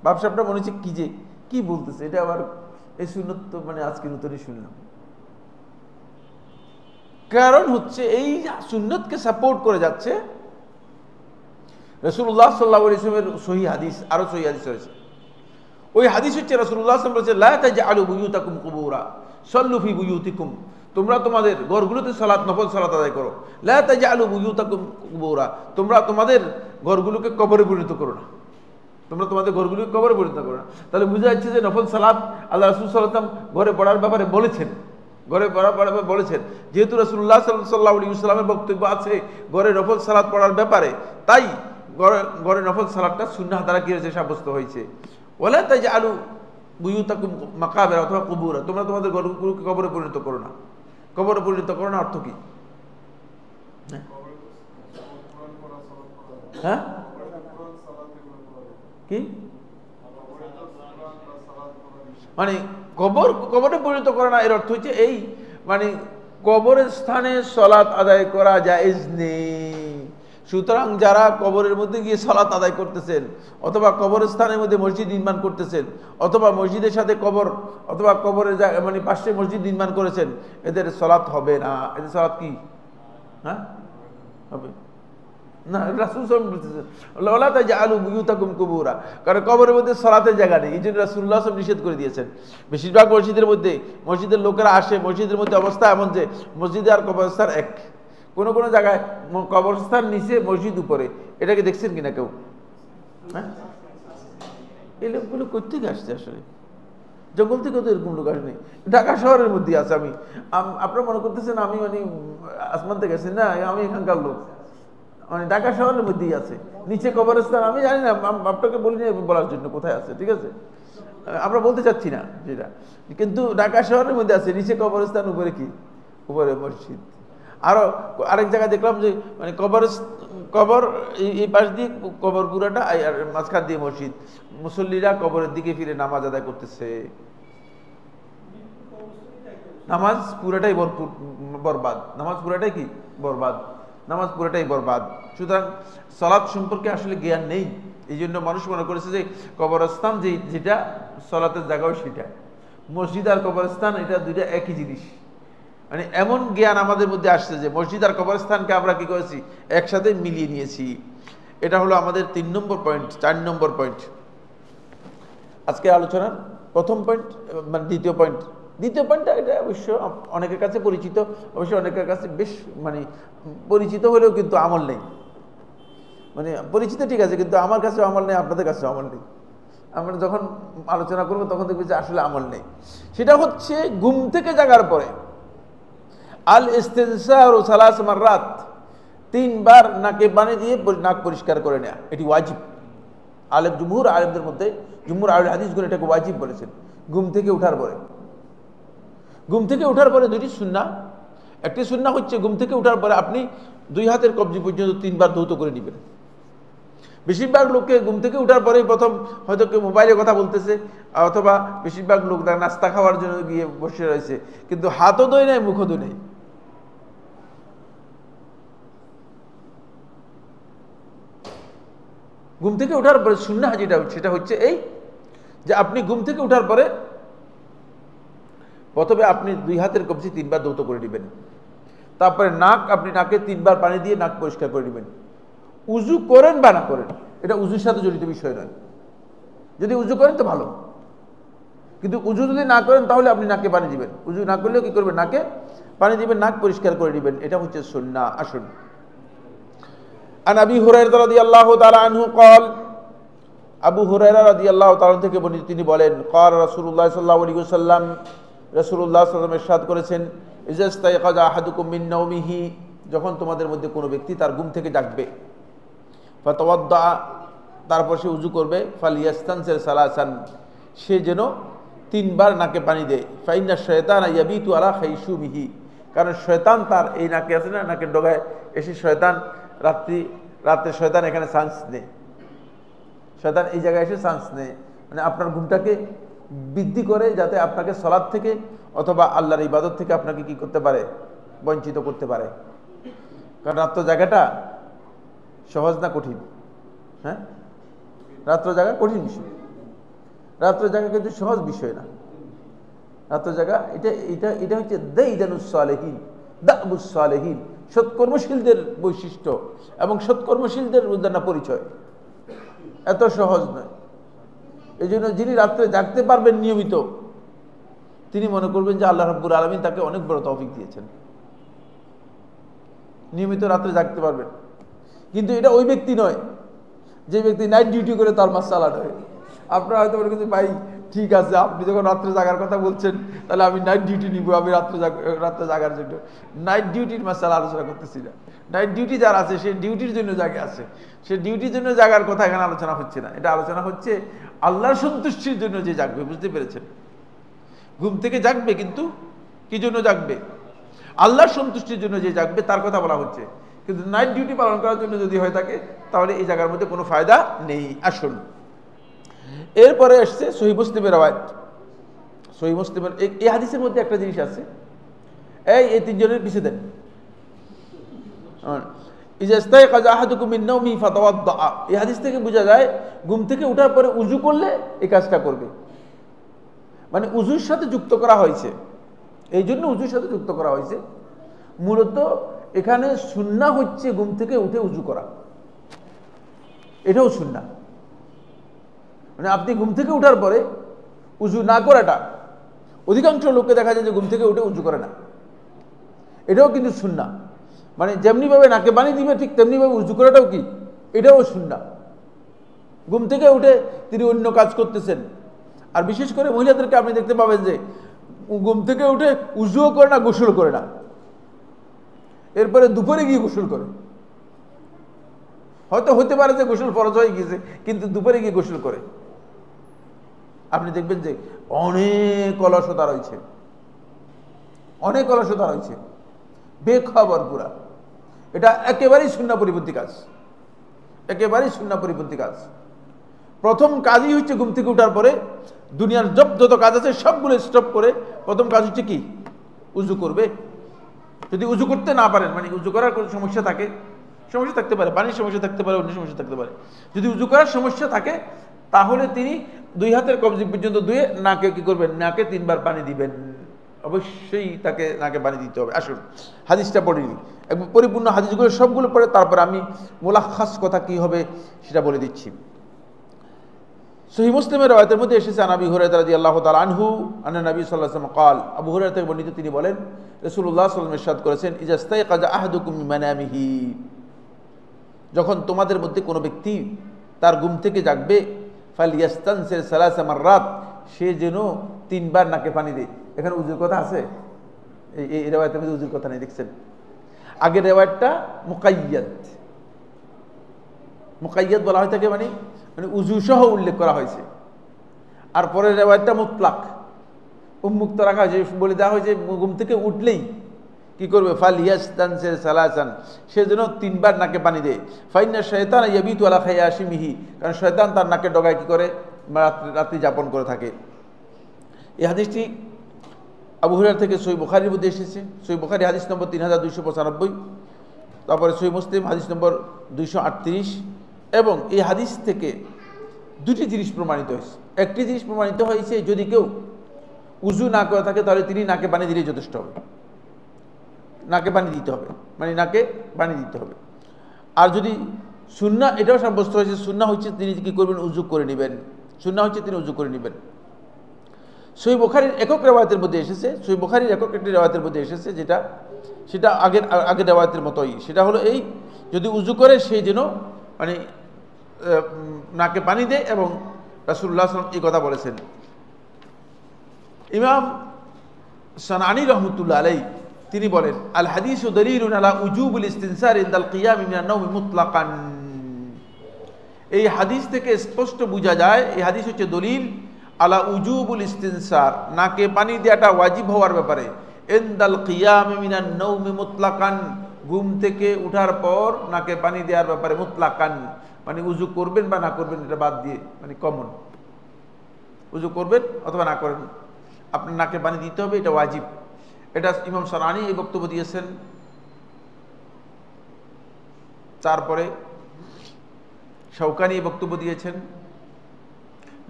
ব্যবসাটা মনে হচ্ছে কি যে কি বলতেছে এটা, আবার এই সুন্নত তো মানে আজকে নতুনই শুনলাম। কারণ হচ্ছে এই সুন্নতকে সাপোর্ট করে যাচ্ছে রাসূলুল্লাহ সাল্লাল্লাহু আলাইহি ওয়াসাল্লামের সহিহ হাদিস, আরো সহিহ হাদিস রয়েছে। ওই হাদিস হচ্ছে রাসূলুল্লাহ সাল্লাল্লাহু আলাইহি ওয়াসাল্লাম লা তাজআলু বুয়ুতাকুম কুবুরা সাল্লু ফি বুয়ুতিকুম, তোমরা তোমাদের ঘরগুলোতে সালাত, নফল সালাত আদায় করো। লা তাজআলু বুয়ুতাকুম কুবুরা, তোমরা তোমাদের ঘরগুলোকে কবরে পরিণত করো না, তোমরা তোমাদের ঘরগুলোকে কবরে পরিণত করো না। তাহলে বোঝা যাচ্ছে যে নফল সালাত আল্লাহ রাসূল সাল্লাল্লাহু আলাইহি ওয়াসাল্লাম ঘরে পড়ার ব্যাপারে বলেছেন, ঘরে পড়ার ব্যাপারে বলেছেন। যেহেতু রাসূলুল্লাহ সাল্লাল্লাহু আলাইহি ওয়াসাল্লামের বক্তব্য আছে ঘরে নফল সালাত পড়ার ব্যাপারে, তাই ঘরে নফল সালাতটা সুন্নাহ দ্বারা কি হয়েছে, সাব্যস্ত হয়েছে। ওয়ালা তাজআলু বুয়ুতাকুম মাকাবিরা অথবা কুবুরা, তোমরা তোমাদের ঘরগুলোকে কবরে পরিণত করো না। কবরে পরিণত করো না অর্থ কি? হ্যাঁ কি মানে কবরে পরিণত করে না, এর অর্থ হচ্ছে এই মানে কবরের স্থানে সালাত আদায় করা জায়েজ নেই। সুতরাং যারা কবরের মধ্যে গিয়ে সালাত আদায় করতেছেন, অথবা কবরের স্থানের মধ্যে মসজিদ নির্মাণ করতেছেন, অথবা মসজিদের সাথে কবর অথবা কবরের মানে পাশে মসজিদ নির্মাণ করেছেন, এদের সালাত হবে না। এদের সালাত কি হ্যাঁ হবে না। রাসূল সাল্লাল্লাহু আলাইহি ওয়াসাল্লাম বলতেছেন ওয়ালা তাজআলু বুয়ুতাকুম কুবুরা, কারণ কবরের মধ্যে সালাতের জায়গা নেই, এই জন্য রাসূলুল্লাহ সাল্লাল্লাহু আলাইহি ওয়াসাল্লাম নিষেধ করে দিয়েছেন। বেশিরভাগ মসজিদের মধ্যে মসজিদের লোকেরা আসে, মসজিদের মধ্যে অবস্থা এমন যে মসজিদে আর কবরস্থান এক। কোনো কোনো জায়গায় কবরস্থান নিচে মসজিদ উপরে, এটাকে দেখছেন কিনা কেউ? হ্যাঁ, এই লোকগুলো কোথেকে আসছে আসলে? জঙ্গল থেকে তো এরকম লোক আসেনি, ঢাকা শহরের মধ্যে আছে। আপনারা মনে করতেছেন আমি মানে আসমান থেকে গেছি না, আমি এখানকার লোক, মানে ঢাকা শহরের মধ্যেই আছে। নিচে কবরস্থান আমি জানি না, আপনাকে বলিনি বলার জন্য কোথায় আছে, ঠিক আছে? আমরা বলতে চাচ্ছি না যেটা, কিন্তু ঢাকা শহরের মধ্যে আছে, নিচে কবরস্থান, উপরে কি? উপরে মসজিদ। আরেক জায়গায় দেখলাম যে মানে কবর এই পাশ দিয়ে কবর পুরাটা, আর মাঝখান দিয়ে মসজিদ। মুসল্লিরা কবরের দিকে ফিরে নামাজ আদায় করতেছে। নামাজ পুরাটাই বরবাদ, নামাজ পুরাটাই কি বরবাদ, নামাজ পুরাটাই বরবাদ। সুতরাং সালাত সম্পর্কে আসলে জ্ঞান নেই, এই জন্য মানুষ মনে করেছে যে কবরস্থান যেটা সালাতের জায়গাও সেটা। মসজিদ আর কবরস্থান এটা দুইটা একই জিনিস। মানে এমন জ্ঞান আমাদের মধ্যে আসছে যে মসজিদ আর কবরস্থানকে আমরা কি করেছি, একসাথে মিলিয়ে নিয়েছি। এটা হলো আমাদের 3 নম্বর পয়েন্ট। 4 নম্বর পয়েন্ট আজকে আলোচনার প্রথম পয়েন্ট, মানে দ্বিতীয় পয়েন্টটা এটা অবশ্য অনেকের কাছে পরিচিত, অবশ্য অনেকের কাছে বেশ মানে পরিচিত হলেও কিন্তু আমল নেই। মানে পরিচিত ঠিক আছে, কিন্তু আমার কাছেও আমল নেই, আপনাদের কাছেও আমল নেই। আমরা যখন আলোচনা করবো তখন দেখবি যে আসলে আমল নেই। সেটা হচ্ছে ঘুম থেকে জাগার পরে আল ইস্তিনসার সালাস মাররাত, 3 বার নাকে পানি দিয়ে নাক পরিষ্কার করে নেয়া, এটি ওয়াজিব। জুমহুর আলেমদের মধ্যে, জুমহুর আহলে হাদিসগণ এটাকে ওয়াজিব বলেছেন। ঘুম থেকে ওঠার পরে, ঘুম থেকে ওঠার পরে 2টি সুন্নাহ। একটি সুন্নাহ হচ্ছে ঘুম থেকে ওঠার পরে আপনি 2 হাতের কবজি পর্যন্ত 3 বার ধৌত করে নেবেন। বেশিরভাগ লোককে ঘুম থেকে ওঠার পরেই প্রথম হয়তো কেউ মোবাইলে কথা বলতেছে, অথবা বেশিরভাগ লোক নাস্তা খাওয়ার জন্য গিয়ে বসে রয়েছে, কিন্তু হাতও ধোয় নাই, মুখও ধোয় নাই। ঘুম থেকে ওঠার পরে সুন্নাহ যেটা সেটা হচ্ছে এই যে আপনি ঘুম থেকে ওঠার পরে প্রথমে আপনি 2 হাতের কবজি 3 বার ধৌত করে নেবেন। তারপরে আপনি নাকে 3 বার পানি দিয়ে নাক পরিষ্কার করে নেবেন। উজু করেন বা না করেন, এটা উজুর সাথে জড়িত বিষয় নয়। যদি উজু করেন তো ভালো, কিন্তু উজু যদি না করেন তাহলে আপনি নাকে পানি দিবেন। উজু না করলেও কি করবেন, নাকে পানি দিবেন, নাক পরিষ্কার করে নেবেন। এটা হচ্ছে সুন্নাহ। আসুন, আন আবি হুরায়রা রাদিয়াল্লাহু তাআলা আনহু قال, আবু হুরায়রা রাদিয়াল্লাহু তাআলা থেকে বর্ণিত, তিনি বলেন قال রাসূলুল্লাহ সাল্লাল্লাহু আলাইহি ওয়াসাল্লাম, রাসূলুল্লাহ সাল্লাল্লাহু আলাইহি ওয়াসাল্লাম ইরশাদ করেছেন, ইজা ইস্তায়কাযা আহাদুকুম মিন নাওমিহি, যখন তোমাদের মধ্যে কোনো ব্যক্তি তার ঘুম থেকে জাগবে, ফাতাওয়াদ্দা, তারপর সে উজু করবে, ফালিয়াস্তানসির সালাসান, সে যেন 3 বার নাকে পানি দেয়। ফাইন্না শায়তানা ইয়াবিতু আলা খাইশুমিহি, কারণ শয়তান তার এই নাকে আছে না, নাকের ডগায় এসে শয়তান রাতে শয়তান এখানে চান্স নেয়, শয়তান এই জায়গায় এসে চান্স নেয়, মানে আপনার ঘুমটাকে বৃদ্ধি করে, যাতে আপনাকে সালাত থেকে অথবা আল্লাহর ইবাদত থেকে আপনাকে কি করতে পারে, বঞ্চিত করতে পারে। কারণ রাত্র জায়গাটা সহজ না কঠিন? হ্যাঁ, রাত্র জায়গা কঠিন বিষয়, রাত্র জায়গা কিন্তু সহজ বিষয় না। রাত্র জায়গা এটা হচ্ছে দাইদানুস সালেহিন, দাবুস সালেহিন, সৎকর্মশীলদের বৈশিষ্ট্য এবং সৎকর্মশীলদের উদাহরণ পরিচয়। এত সহজ নয়। এই জন্য যিনি রাত্রে জাগতে পারবেন নিয়মিত, তিনি মনে করবেন যে আল্লাহ রাব্বুল আলামিন তাকে অনেক বড় তৌফিক দিয়েছেন, নিয়মিত রাত্রে জাগতে পারবেন। কিন্তু এটা ওই ব্যক্তি নয় যে ব্যক্তি নাইট ডিউটি করে তার মাস চালানো হয়। আপনারা হয়তো বলে কিন্তু ভাই ঠিক আছে, আপনি যখন রাত্রে জাগার কথা বলছেন তাহলে আমি নাইট ডিউটি নিব, আমি রাত্রে জাগার জন্য নাইট ডিউটির মাসালা আলোচনা করতেছি না। নাইট ডিউটি যার আছে সে ডিউটির জন্য জাগে আছে, সে ডিউটির জন্য জাগার কথা এখানে আলোচনা হচ্ছে না। এটা আলোচনা হচ্ছে আল্লাহর সন্তুষ্টির জন্য যে জাগবে, বুঝতে পেরেছেন? ঘুম থেকে জাগবে কিন্তু কি জন্য জাগবে? আল্লাহর সন্তুষ্টির জন্য যে জাগবে তার কথা বলা হচ্ছে। কিন্তু নাইট ডিউটি পালন করার জন্য যদি হয়ে থাকে তাহলে এই জায়গার মধ্যে কোনো ফায়দা নেই। আসুন এরপরে আসছে সহিহ মুসলিমের রওয়ায়াত। সহিহ মুসলিমের এই হাদিসের মধ্যে একটা জিনিস আছে, এই তিনজনের পিছিয়ে দেন। এই হাদিস থেকে বোঝা যায় ঘুম থেকে উঠার পরে উজু করলে এই কাজটা করবে, মানে উজুর সাথে যুক্ত করা হয়েছে। এই জন্য উজুর সাথে যুক্ত করা হয়েছে। মূলত এখানে সুন্নাহ হচ্ছে ঘুম থেকে উঠে উজু করা, এটাও সুন্নাহ। মানে আপনি ঘুম থেকে উঠার পরে উজু না করাটা, অধিকাংশ লোককে দেখা যায় যে ঘুম থেকে উঠে উজু করে না, এটাও কিন্তু সুন্নাহ। মানে যেমনিভাবে নাকে পানি দিবে ঠিক তেমনিভাবে উজু করাটাও কি, এটাও সুন্নাহ। ঘুম থেকে উঠে তিনি অন্য কাজ করতেছেন। আর বিশেষ করে মহিলাদেরকে আপনি দেখতে পাবেন যে ঘুম থেকে উঠে উজুও করে না, গোসল করে না, এরপরে দুপুরে গিয়ে গোসল করে। হয়তো হতে পারে যে গোসল ফরজ হয়ে গিয়েছে, কিন্তু দুপুরে গিয়ে গোসল করে। আপনি দেখবেন যে অনেক অলসতা রয়েছে, অনেক অলসতা রয়েছে, বেখবর পুরা। এটা একেবারেই সুন্নাহ পরিপন্থী কাজ, একেবারেই সুন্নাহ পরিপন্থী কাজ। প্রথম কাজই হচ্ছে ঘুম থেকে উঠার পরে দুনিয়ার যত কাজ আছে সবগুলো স্টপ করে প্রথম কাজ হচ্ছে কি, উজু করবে। যদি উজু করতে না পারেন, মানে উজু করার কোনো সমস্যা থাকে, সমস্যা থাকতে পারে, পানির সমস্যা থাকতে পারে, অন্য সমস্যা থাকতে পারে, যদি উজু করার সমস্যা থাকে তাহলে তিনি দুই হাতের কবজি পর্যন্ত ধুয়ে নাকে কি করবেন, নাকে 3 বার পানি দিবেন। অবশ্যই তাকে নাকে পানি দিতে হবে। আসুন হাদিসটা পড়িনি, একদম পরিপূর্ণ হাদিসগুলো সবগুলো পড়ে তারপর আমি মুলাখাস কথা কি হবে সেটা বলে দিচ্ছি। সহিহ মুসলিমের রওয়ায়াতের মধ্যে এসেছে আন আবি হুরায়রা রাদিয়াল্লাহু তাআলা আনহু আন্না নবী সাল্লাল্লাহু আলাইহি ওয়াসাল্লাম قال, আবু হুরায়রা থেকে বর্ণিত তিনি বলেন রাসূলুল্লাহ সাল্লাল্লাহু আলাইহি ওয়াসাল্লাম ইরশাদ করেছেন, ইজা ইস্তাইকাযা আহাদুকুম মিন মানামিহি, যখন তোমাদের মধ্যে কোনো ব্যক্তি তার ঘুম থেকে জাগবে, ফালিয়াস্তানসির সালাসা মাররাত, সে যেন 3 বার নাকে পানি দেয়। এখানে উজুর কথা আছে? এই রিওয়ায়াতের মধ্যে উজুর কথা নেই, দেখছেন? আগের রিওয়ায়াতটা মুকাইয়াদ, মুকাইয়াদ বলা হয় থাকে, মানে উজু সহ উল্লেখ করা হয়েছে। আর পরের রিওয়ায়াতটা মুতলাক, উন্মুক্ত রাখা হয়েছে, বলে দেওয়া হয়েছে ঘুম থেকে উঠলেই কি করবে, ফালিয়াস্তানসির সালাসান, সে যেন 3 বার নাকে পানি দেয়। ফাইন্না শায়তান ইয়াবিতু আলা খায়াশিমিহি, কারণ শয়তান তার নাকের ডগায় কি করে, রাত্রি যাপন করে থাকে। এই হাদিসটি আবু হুরায়রা থেকে সহিহ বুখারীর মধ্যে এসেছে। সহিহ বুখারী হাদিস নম্বর 3295, তারপরে সহিহ মুসলিম হাদিস নম্বর 238। এবং এই হাদিস থেকে দুটি জিনিস প্রমাণিত হয়েছে। একটি জিনিস প্রমাণিত হয়েছে, যদি কেউ উজু না করে থাকে তাহলে তিনি নাকে পানি দিলেই যথেষ্ট হবে, নাকে পানি দিতে হবে, মানে নাকে পানি দিতে হবে। আর যদি সুন্নাহ, এটাও সাব্যস্ত হয়েছে, সুন্নাহ হচ্ছে তিনি কি করবেন, উজু করে নেবেন। সুন্নাহ হচ্ছে তিনি উজু করে নেবেন। সহিহ বুখারীর একক রিওয়ায়াতের মধ্যে এসেছে, সহিহ বুখারীর একক একটি রিওয়ায়াতের মধ্যে এসেছে, সেটা আগের রিওয়ায়াতের মতোই। সেটা হলো এই, যদি উজু করে সেই যেন মানে নাকে পানি দেয়, এবং রাসূলুল্লাহ সাল্লাল্লাহু আলাইহি ওয়াসাল্লাম এই কথা বলেছেন। ইমাম সানানী রহমতুল্লাহ আলাইহি তিনি বলেন, আল হাদিসু দলিলুন আলা উজুবুল ইস্তিনসার ইনদাল কিয়াম মিনান নাওমি মুতলাকান। এই হাদিস থেকে স্পষ্ট বোঝা যায়, এই হাদিস হচ্ছে দলিল আলা উজুবুল ইস্তিনসার, নাকে পানি দেওয়াটা ওয়াজিব হওয়ার ব্যাপারে, ইনদাল কিয়াম মিনান নাওমি মুতলাকান, ঘুম থেকে উঠার পর নাকে পানি দেওয়ার ব্যাপারে, মুতলাকান মানে উজু করবেন বা না করবেন এটা বাদ দিয়ে, মানে কমন, উজু করবেন অথবা না করেন, আপনার নাকে পানি দিতে হবে, এটা ওয়াজিব। এটা ইমাম সানানী এই বক্তব্য দিয়েছেন। তারপরে শাওকানি এই বক্তব্য দিয়েছেন,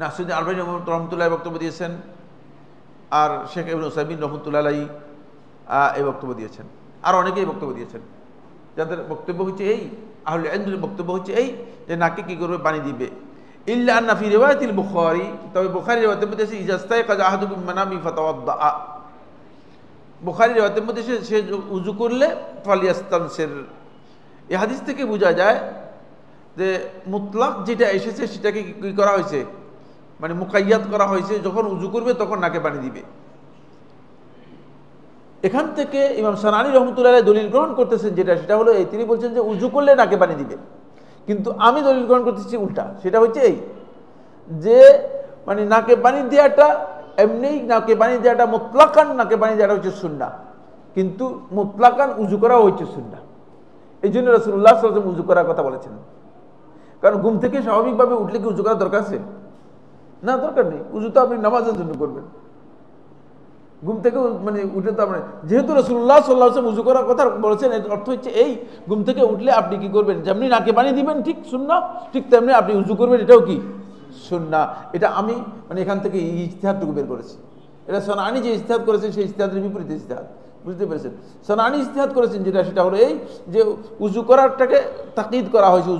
নাসিরুদ্দিন আলবানী রহমতুল্লাহ বক্তব্য দিয়েছেন, আর শেখ ইবনে উসাইমিন রহমতুল্লাহ আলাইহি এই বক্তব্য দিয়েছেন, আর অনেকেই বক্তব্য দিয়েছেন, যাদের বক্তব্য হচ্ছে এই, আহলে ইলমের বক্তব্য হচ্ছে এই যে নাকে কি করবে, পানি দিবে। ইল্লা আন্না ফি রিওয়ায়াতিল বুখারী, তবে বুখারী রিওয়ায়াতের মধ্যে আছে ইজা ইস্তাইকাযা আহাদুকুম মিন মানামি ফাতাওয়াদ্দা, বুখারী রিওয়ায়াতের মধ্যে সে উযু করলে ফালিয়াস্তানসির। এই হাদিস থেকে বোঝা যায় যে মুতলাক যেটা এসেছে সেটাকে কি করা হয়েছে, মানে মুকাইয়াদ করা হয়েছে, যখন উযু করবে তখন নাকে পানি দিবে। এখান থেকে ইমাম সানানী রহমতুল্লাহ আলাইহি দলিল গ্রহণ করতেছেন যেটা, সেটা হলো এই, তিনি বলছেন যে উযু করলে নাকে পানি দিবে, কিন্তু আমি দলিল গ্রহণ করতেছি উল্টা। সেটা হচ্ছে এই যে মানে নাকে পানি দেওয়াটা এমনি, নাকে পানি দেওয়াটা মুতলাকান নাকে পানি দেওয়াটা হচ্ছে সুন্নাহ, কিন্তু মুতলাকান উযু করাও হচ্ছে সুন্নাহ। এই জন্য রাসূলুল্লাহ সাল্লাল্লাহু আলাইহি ওয়াসাল্লাম উযু করার কথা বলেছেন। কারণ ঘুম থেকে স্বাভাবিকভাবে উঠলে কি উযু করার দরকার আছে? না, দরকার নেই। উযু তো আপনি নামাজের জন্য করবেন। ঘুম থেকে মানে উঠে তো আপনার, যেহেতু রাসূলুল্লাহ সাল্লাল্লাহু আলাইহি ওয়াসাল্লাম উযু করার কথা বলেছেন, এর অর্থ হচ্ছে এই, ঘুম থেকে উঠলে আপনি কি করবেন, যেমনি নাকে পানি দিবেন ঠিক সুন্নাহ, ঠিক তেমনি আপনি উযু করবেন, এটাও কি সুন্নাহ। এটা আমি মানে এখান থেকে এই ইজতিহাদটুকু বের করেছি। এটা সানানী যে ইজতিহাদ করেছেন সেই ইজতিহাদের বিপরীত ইজতিহাদ, বুঝতে পেরেছেন? সানানী ইজতিহাদ করেছেন যেটা, সেটা হলো এই যে উযু করারটাকে তাকিদ করা হয়েছে।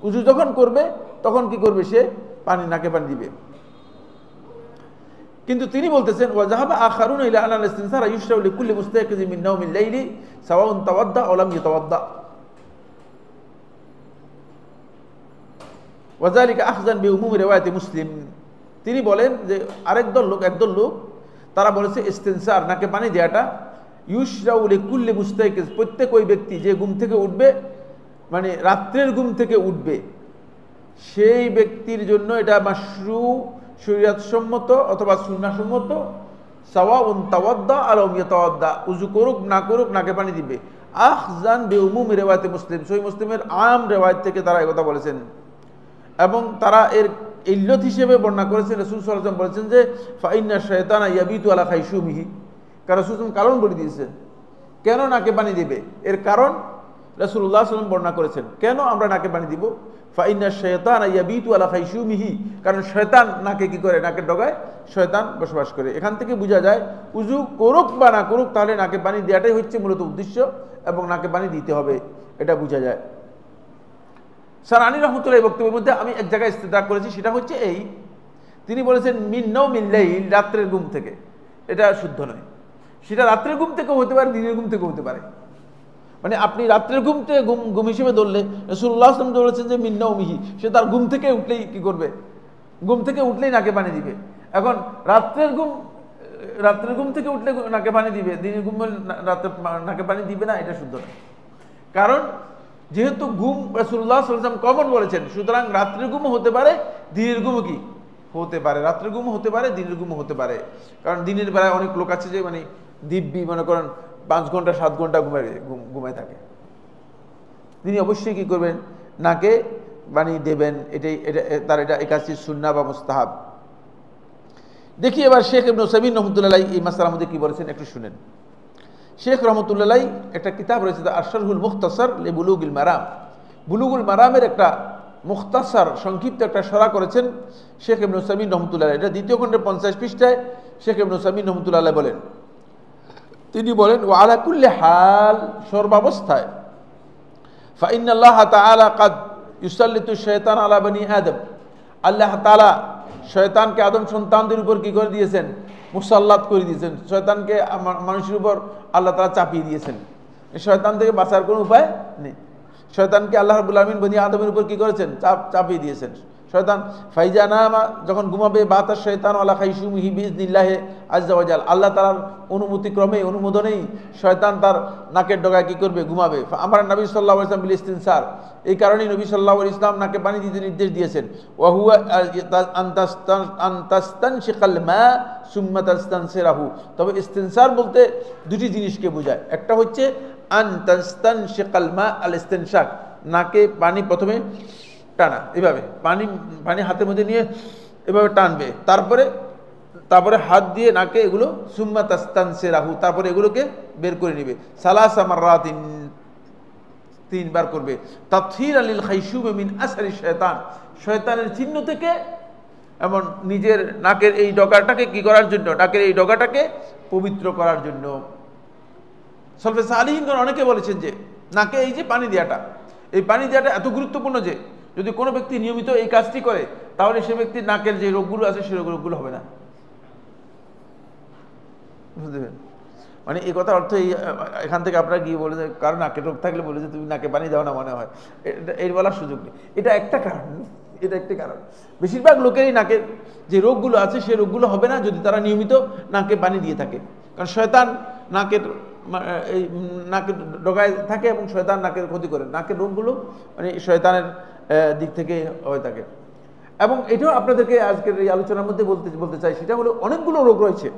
উযু যখন করবে তখন কি করবে, সে পানি নাকে পানি দিবে। কিন্তু তিনি বলতেছেন ওয়াজাহাবা আখারুনা ইলা আনাল ইস্তিনসার ইউশরাউ লিকুল্লি মুস্তায়কিজিন মিন নাওমিল লাইলি সাওয়াউন তাওয়াদ্দা আও লাম ইয়াতাওয়াদ্দা ওয়াযালিকা আখযান বিউমুমি রিওয়ায়াতি মুসলিম। তিনি বলেন যে একদল লোক তারা বলেছে ইস্তিনসার নাকে পানি দেওয়াটা ইউশরাউ লিকুল্লি মুস্তায়কিজ, প্রত্যেক ওই ব্যক্তি যে ঘুম থেকে উঠবে, মানে রাত্রের ঘুম থেকে উঠবে, সেই ব্যক্তির জন্য এটা মাশরু, শরীয়তসম্মত অথবা সুন্নাহসম্মত, সাওয়াউন তাওয়াদ্দা আও লাম ইয়াতাওয়াদ্দা, উযু করুক না করুক নাকে পানি দিবে। আখযান বিউমুমি রিওয়ায়াতি মুসলিম, সহিহ মুসলিমের আম রিওয়ায়াত থেকে তারা এই কথা বলেছেন, এবং তারা এর ইল্লত হিসেবে বর্ণনা করেছেন। রাসূল সাল্লাল্লাহু আলাইহি ওয়াসাল্লাম বলেছেন যে ফাইন্না শাইতানা ইয়াবিতু আলা খাইশুমিহি, কারণ রাসূল সাল্লাল্লাহু আলাইহি ওয়াসাল্লাম কারণ বলে দিয়েছেন কেন নাকে পানি দিবে। এর কারণ রাসূলুল্লাহ সাল্লাল্লাহু আলাইহি ওয়াসাল্লাম বর্ণনা করেছেন কেন আমরা নাকে পানি দিব। ফাইন্না শাইতানা ইয়াবিতু আলা খাইশুমিহি, কারণ শয়তান নাকে কি করে, নাকের ডগায় শয়তান বসবাস করে। এখান থেকে বোঝা যায় উযু করুক বা না করুক তাহলে নাকে পানি দেওয়াটাই হচ্ছে মূলত উদ্দেশ্য, এবং নাকে পানি দিতে হবে, এটা বোঝা যায়। সানানী রহমতুল্লাহ বক্তব্যের মধ্যে আমি এক জায়গায় ইস্তেদরাক করেছি, সেটা হচ্ছে এই, তিনি বলেছেন মিন নাওমিল লাইল, রাত্রের ঘুম থেকে। এটা শুদ্ধ নয়, সেটা রাত্রের ঘুম থেকেও হতে পারে, দিনের ঘুম থেকেও হতে পারে। মানে আপনি রাত্রের ঘুম হিসেবে ধরলে রাসূলুল্লাহ সাল্লাল্লাহু আলাইহি ওয়াসাল্লাম বলেছেন যে মিন নাওমিহি, সে তার ঘুম থেকে উঠলেই কি করবে, ঘুম থেকে উঠলেই নাকে পানি দিবে। এখন রাত্রের ঘুম থেকে উঠলে নাকে পানি দিবে, দিনের ঘুম রাতে নাকে পানি দিবে না, এটা শুদ্ধ নয়। কারণ যেহেতু ঘুম রাসূলুল্লাহ সাল্লাল্লাহু আলাইহি ওয়াসাল্লাম কমন বলেছেন, সুতরাং রাত্রের ঘুমও হতে পারে, দিনের ঘুমও কি হতে পারে, রাত্রের ঘুমও হতে পারে, দিনের ঘুমও হতে পারে। কারণ দিনের বেলায় অনেক লোক আছে যে মানে দিব্যি মনে করেন 5 ঘন্টা 7 ঘন্টা ঘুমায় থাকে, তিনি অবশ্যই কি করবেন, নাকে পানি দেবেন। এটা এই কাজটি সুন্নাহ বা মুস্তাহাব। দেখি এবার শেখ ইবনে উসাইমিন রাহমাতুল্লাহ আলাইহি এই মাসআলার মধ্যে কি বলেছেন একটু শুনেন। শেখ রহমতুল্লাহ আলাইহি একটা কিতাব রয়েছে আশরাহুল মুখতাসার লিবুলুগুল মারাম, বুলুগুল মারামের একটা মুখতাসার সংক্ষিপ্ত একটা সরা করেছেন শেখ ইবনে উসাইমিন রাহমাতুল্লাহ আলাইহি। এটা দ্বিতীয় খণ্ডের 50 পৃষ্ঠায় শেখ ইবনে উসাইমিন রাহমাতুল্লাহ আলাইহি বলেন, তিনি বলেন ওয়া আলা কুল্লি হাল, সর্বাবস্থায়, ফা ইন্নাল্লাহ তাআলা ক্বাদ ইউসাল্লিতু শাইতান আলা বনি আদম, আল্লাহ তাআলা শয়তানকে আদম সন্তানদের উপর কি করে দিয়েছেন, মুসাল্লাত করে দিয়েছেন। শয়তানকে মানুষের উপর আল্লাহ তাআলা চাপিয়ে দিয়েছেন, শয়তান থেকে বাঁচার কোনো উপায় নেই। শয়তানকে আল্লাহ রাব্বুল আলামিন বনি আদমের উপর কি করেছেন, চাপিয়ে দিয়েছেন। শয়তান ফাইজা নামা, যখন ঘুমাবে, বাতাস শয়তান আলা খাইশুমিহি বিইজনিল্লাহি আযজা ওয়া জাল, আল্লাহ তাআলার অনুমতি ক্রমে, অনুমোদনেই শয়তান তার নাকের ডগায় কি করবে, ঘুমাবে। আমার নবী সাল্লাল্লাহু আলাইহি ওয়াসাল্লাম বিল ইস্তিনসার, এই কারণেই নবী সাল্লাল্লাহু আলাইহি ওয়াসাল্লাম নাকে পানি দিতে নির্দেশ দিয়েছেন। ওয়া হুয়া আনতাস্তানশিকাল মা সুম্মা তাস্তানসিরাহু, তবে ইস্তিনসার বলতে দুটি জিনিসকে বোঝায়। একটা হচ্ছে আনতাস্তানশিকাল মা আল ইস্তিনশাক, নাকে পানি প্রথমে টানা, এভাবে পানি হাতের মধ্যে নিয়ে এভাবে টানবে, তারপরে হাত দিয়ে নাকে এগুলো সুম্মা তাস্তানসিরাহু, তারপরে এগুলোকে বের করে নেবে। সালাসা মাররাতিন, 3 বার করবে। তাতহিরাল লিল খাইশুম মিন আসরি শয়তান, শয়তানের চিহ্ন থেকে, এমন নিজের নাকের এই ডগাটাকে কি করার জন্য, নাকের এই ডগাটাকে পবিত্র করার জন্য। সলফে সালিহিনগণ অনেকে বলেছেন যে নাকে এই যে পানি দেওয়াটা, এই পানি দেওয়াটা এত গুরুত্বপূর্ণ যে যদি কোনো ব্যক্তি নিয়মিত এই কাজটি করে তাহলে সে ব্যক্তির নাকের যে রোগগুলো আছে সেই রোগগুলো হবে না। বুঝতে পেরেন? মানে এই কথা অর্থ এখান থেকে আপনারা গিয়ে বলে যে কারণ নাকের রোগ থাকলে বলে যে তুমি নাকে পানি দাও না মনে হয়, এর বলার সুযোগ নেই। এটা একটা কারণ, এটা একটা কারণ। বেশিরভাগ লোকেরই নাকের যে রোগগুলো আছে সেই রোগগুলো হবে না যদি তারা নিয়মিত নাকে পানি দিয়ে থাকে। কারণ শয়তান নাকের এই নাকের ডগায় থাকে এবং শয়তান নাকের ক্ষতি করে। নাকের রোগগুলো মানে শয়তানের দিক থেকে হয়ে থাকে। এবং এটাও আপনাদেরকে আজকের এই আলোচনার মধ্যে বলতে চাই, সেটা হলো অনেকগুলো রোগ রয়েছে।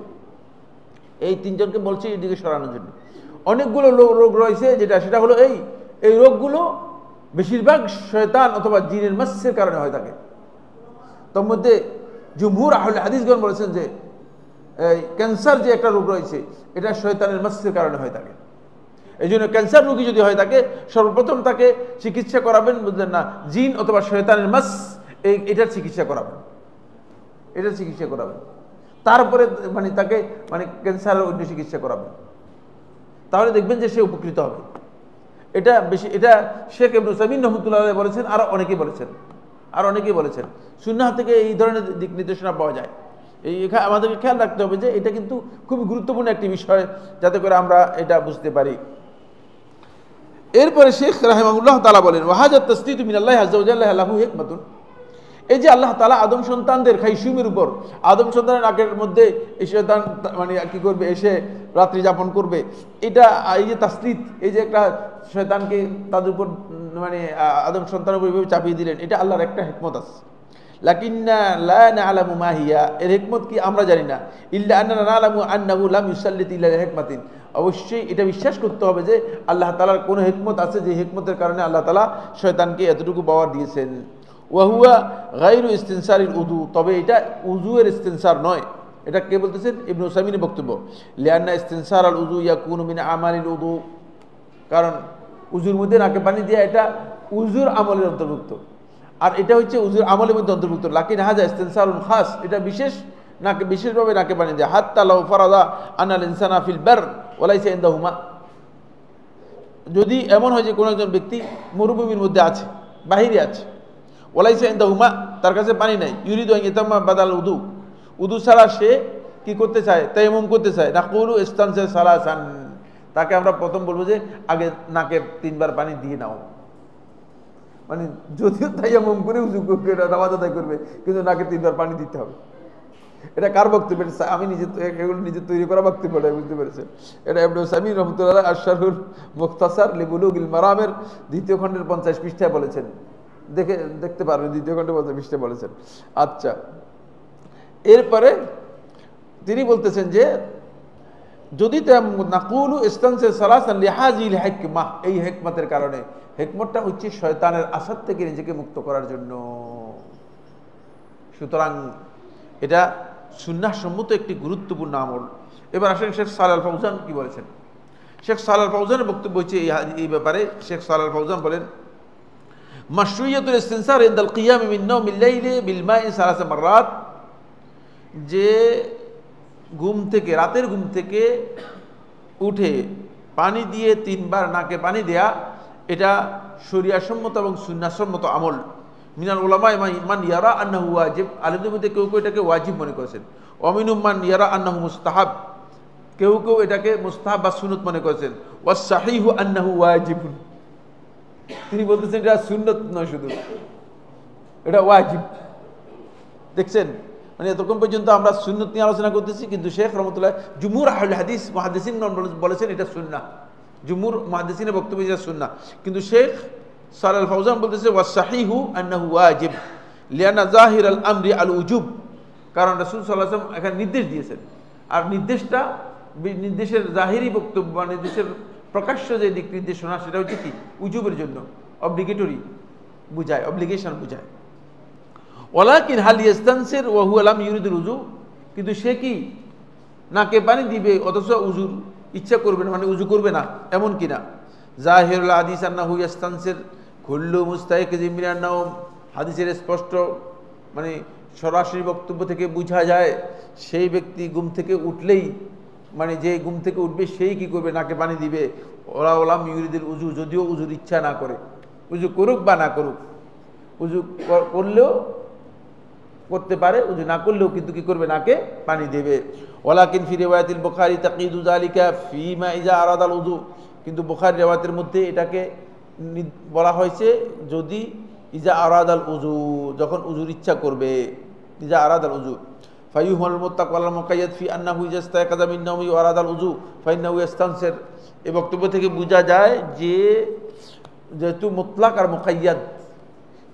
এই তিনজনকে বলছি এদিকে সরানোর জন্য। অনেকগুলো রোগ রয়েছে সেটা হলো এই রোগগুলো বেশিরভাগ শয়তান অথবা জিনের মাসের কারণে হয়ে থাকে। তোর মধ্যে জুমহুর আহলে হাদিসগণ বলেছেন যে ক্যান্সার যে একটা রোগ রয়েছে এটা শয়তানের মাসের কারণে হয়ে থাকে। এই জন্য ক্যান্সার রোগী যদি হয় তাকে সর্বপ্রথম তাকে চিকিৎসা করাবেন, বুঝলেন না, জিন অথবা শয়তানের মাস এটার চিকিৎসা করাবেন, এটার চিকিৎসা করাবেন। তারপরে মানে তাকে মানে ক্যান্সারের অন্য চিকিৎসা করাবেন, তাহলে দেখবেন যে সে উপকৃত হবে। এটা শেখ ইবনে উসাইমিন রাহমাতুল্লাহ আলাইহি বলেছেন, আর অনেকেই বলেছেন। সুন্নাহ থেকে এই ধরনের দিক নির্দেশনা পাওয়া যায়। আমাদেরকে খেয়াল রাখতে হবে যে এটা কিন্তু খুবই গুরুত্বপূর্ণ একটি বিষয়, যাতে করে আমরা এটা বুঝতে পারি। এরপরে শেখ রাহিমাহুল্লাহ তাআলা বলেন, ওয়াহাজাত তাসদীদু মিনাল্লাহি আযজা ওয়া জাল্লা লাহু হিকমাতুন। এই যে আল্লাহ তাআলা আদম সন্তানদের খাইশুমের উপর, আদম সন্তানের নাকের মধ্যে এই শয়তান মানে কি করবে, এসে রাত্রি যাপন করবে, এটা এই যে তাসদীদ, এই যে একটা শয়তানকে তাদের উপর মানে আদম সন্তানের উপর এইভাবে চাপিয়ে দিলেন, এটা আল্লাহর একটা হিকমত আছে। লাকিন্না লা না'লামু মা হিয়া, এর হিকমত কি আমরা জানি না। ইল্লা আন্নানা না'লামু আন্নাহু লাম ইউসাল্লিত ইল্লা লিহিকমাতিন, অবশ্যই এটা বিশ্বাস করতে হবে যে আল্লাহ তাআলার কোনো হিকমত আছে, যে হিকমতের কারণে আল্লাহ তাআলা শয়তানকে এতটুকু পাওয়ার দিয়েছেন। ওয়াহুয়া গায়রু ইস্তিনসারিল উযু, তবে এটা উযুয়ের ইস্তিনসার নয়। এটা কে বলতেছেন? ইবনে উসাইমিনের বক্তব্য। লিআন্না ইস্তিনসার আল উযু ইয়াকুনু মিন আমালিল উযু, কারণ উযুর মধ্যে নাকে পানি দেয়া এটা উযুর আমলের অন্তর্ভুক্ত, আর এটা হচ্ছে উযুর আমলের মধ্যে অন্তর্ভুক্ত। লাকিন হাযা ইস্তিনসারুন খাস, এটা বিশেষভাবে নাকে পানি দেয়া। হাত্তা লাউ ফারাদা আনাল ইনসানা ফিল বার ওয়া লাইসা ইনদাহুমা, যদি এমন হয় যে কোনো একজন ব্যক্তি মরুভূমির মধ্যে আছে, বাহিরে আছে, ওয়ালাইসা ইনদাহুমা, তার কাছে পানি নাই, ইউরিদু আন ইয়াতাম্মা বাদাল উযু, উযু ছাড়া সে কি করতে চায়, তায়াম্মুম করতে চায়, নাকুলু ইস্তানসির সালাসান, তাকে আমরা প্রথম বলবো যে আগে নাকে 3 বার পানি দিয়ে নাও। মানে যদিও তায়াম্মুম করে উযু করবে, নামাজ আদায় করবে, কিন্তু নাকে 3 বার পানি দিতে হবে। এটা কার বক্তব্য? আমি এগুলো নিজে তৈরি করা বক্তব্য, বুঝতে পেরেছেন? এটা ইবনে উসাইমিন রাহমাতুল্লাহ আশ-শারহুল মুখতাসার লিবুলুগিল মারামের 2য় খণ্ডের 50 পৃষ্ঠায় বলেছেন, দেখতে পারবেন, 2য় খণ্ডে 50 পৃষ্ঠায় বলেছেন। আচ্ছা, এরপরে তিনি বলতেছেন যে যদি নাকুলু ইস্তানসে সালাসান লিহাজিল হিকমাহ, এই হিকমতের কারণে, হিকমতটা হচ্ছে শয়তানের আসাদ থেকে নিজেকে মুক্ত করার জন্য। সুতরাং এটা সুন্নাহ সম্মত একটি গুরুত্বপূর্ণ আমল। এবার আসেন শেখ সালেহ আল ফাউজান কি বলেছেন। শেখ সালেহ আল ফাউজানের বক্তব্য হচ্ছে এই ব্যাপারে। শেখ সালেহ আল ফাউজান বলেন, মাশরুইয়াতুল ইস্তিনসার ইনদাল কিয়াম মিন নাওমিল লাইলি বিল মাই সালাসা মাররাত, যে রাতের ঘুম থেকে উঠে পানি দিয়ে 3 বার নাকে পানি দেয়া, এটা শরিয়াসম্মত এবং সুন্নাহসম্মত আমল। মিনাল উলামা মান ইয়ারা আন্নাহু ওয়াজিব, আলেমদের মধ্যে কেউ কেউ এটাকে ওয়াজিব মনে করেছেন। ওয়ামিনুম মান ইয়ারা আন্নাহু মুস্তাহাব, কেউ কেউ এটাকে মুস্তাহাব বা সুন্নত মনে করেছেন। ওয়াস সাহিহু আন্নাহু ওয়াজিবুন, তিনি বলতেছেন এটা সুন্নত নয়, শুধু এটা ওয়াজিব। দেখছেন, মানে এতক্ষণ পর্যন্ত আমরা সুন্নত নিয়ে আলোচনা করতেছি, কিন্তু শেখ রহমতুল্লাহ জুমহুর আহলে হাদিস মুহাদ্দিসিন বলেছেন এটা সুন্নাহ। জুমহুর মুহাদ্দিসিনের বক্তব্য এটা সুন্নাহ, কিন্তু শেখ সালেহ আল ফাউজান বলতেছে ওয়াস সাহিহু আন্নাহু ওয়াজিব লিআন্না যাহিরাল আমরি আল উজুব, কারণ রাসূল সাল্লাল্লাহু আলাইহি ওয়াসাল্লাম এখানে নির্দেশ দিয়েছেন, আর নির্দেশের জাহিরি বক্তব্য বা নির্দেশের প্রকাশ্য যে দিক নির্দেশনা, সেটা হচ্ছে কি উজুবের জন্য, অব্লিগেটরি বুঝায়, অব্লিগেশন বুঝায়। ওয়ালাকিন হাল ইস্তানসির ওয়া হুয়া লাম ইউরিদুল উযু, কিন্তু সে কি নাকে পানি দিবে অথচ উযুর ইচ্ছা করবে না, মানে উযু করবে না, এমন কিনা। জাহিরুল হাদিস আন্নাহু ইস্তানসির কুল্লু মুস্তাইকিজিন মিনান নাওম, হাদিসের স্পষ্ট মানে সরাসরি বক্তব্য থেকে বোঝা যায় সেই ব্যক্তি ঘুম থেকে উঠলেই, মানে যে ঘুম থেকে উঠবে সেই কি করবে, নাকে পানি দিবে। ওলা ওলাম ইউরিদুল উযু, যদিও উযুর ইচ্ছা না করে, উযু করুক বা না করুক। উজু করলেও করতে পারে, উজু না করলেও কিন্তু কি করবে, নাকে পানি দেবে। ওয়ালাকিন ফি রিওয়ায়াতিল বুখারী তাকিদু যালিকা ফিমা ইজা আরাদাল উযু, কিন্তু বুখারী রিওয়ায়াতের মধ্যে এটাকে বলা হয়েছে যদি ইজা আরাদাল উযু, যখন উজুর ইচ্ছা করবে, ইজা আরাদাল উযু। ফায়ুহুল মুত্তাক ওয়াল মুকাইয়াদ ফি আন্নাহু ইজা ইস্তায়কাযা মিন নাওমি ওয়া আরাদাল উযু ফাইন্নাহু ইস্তানসির। এই বক্তব্য থেকে বোঝা যায় যে যেহেতু মুতলাক আর মুকাইয়াদ,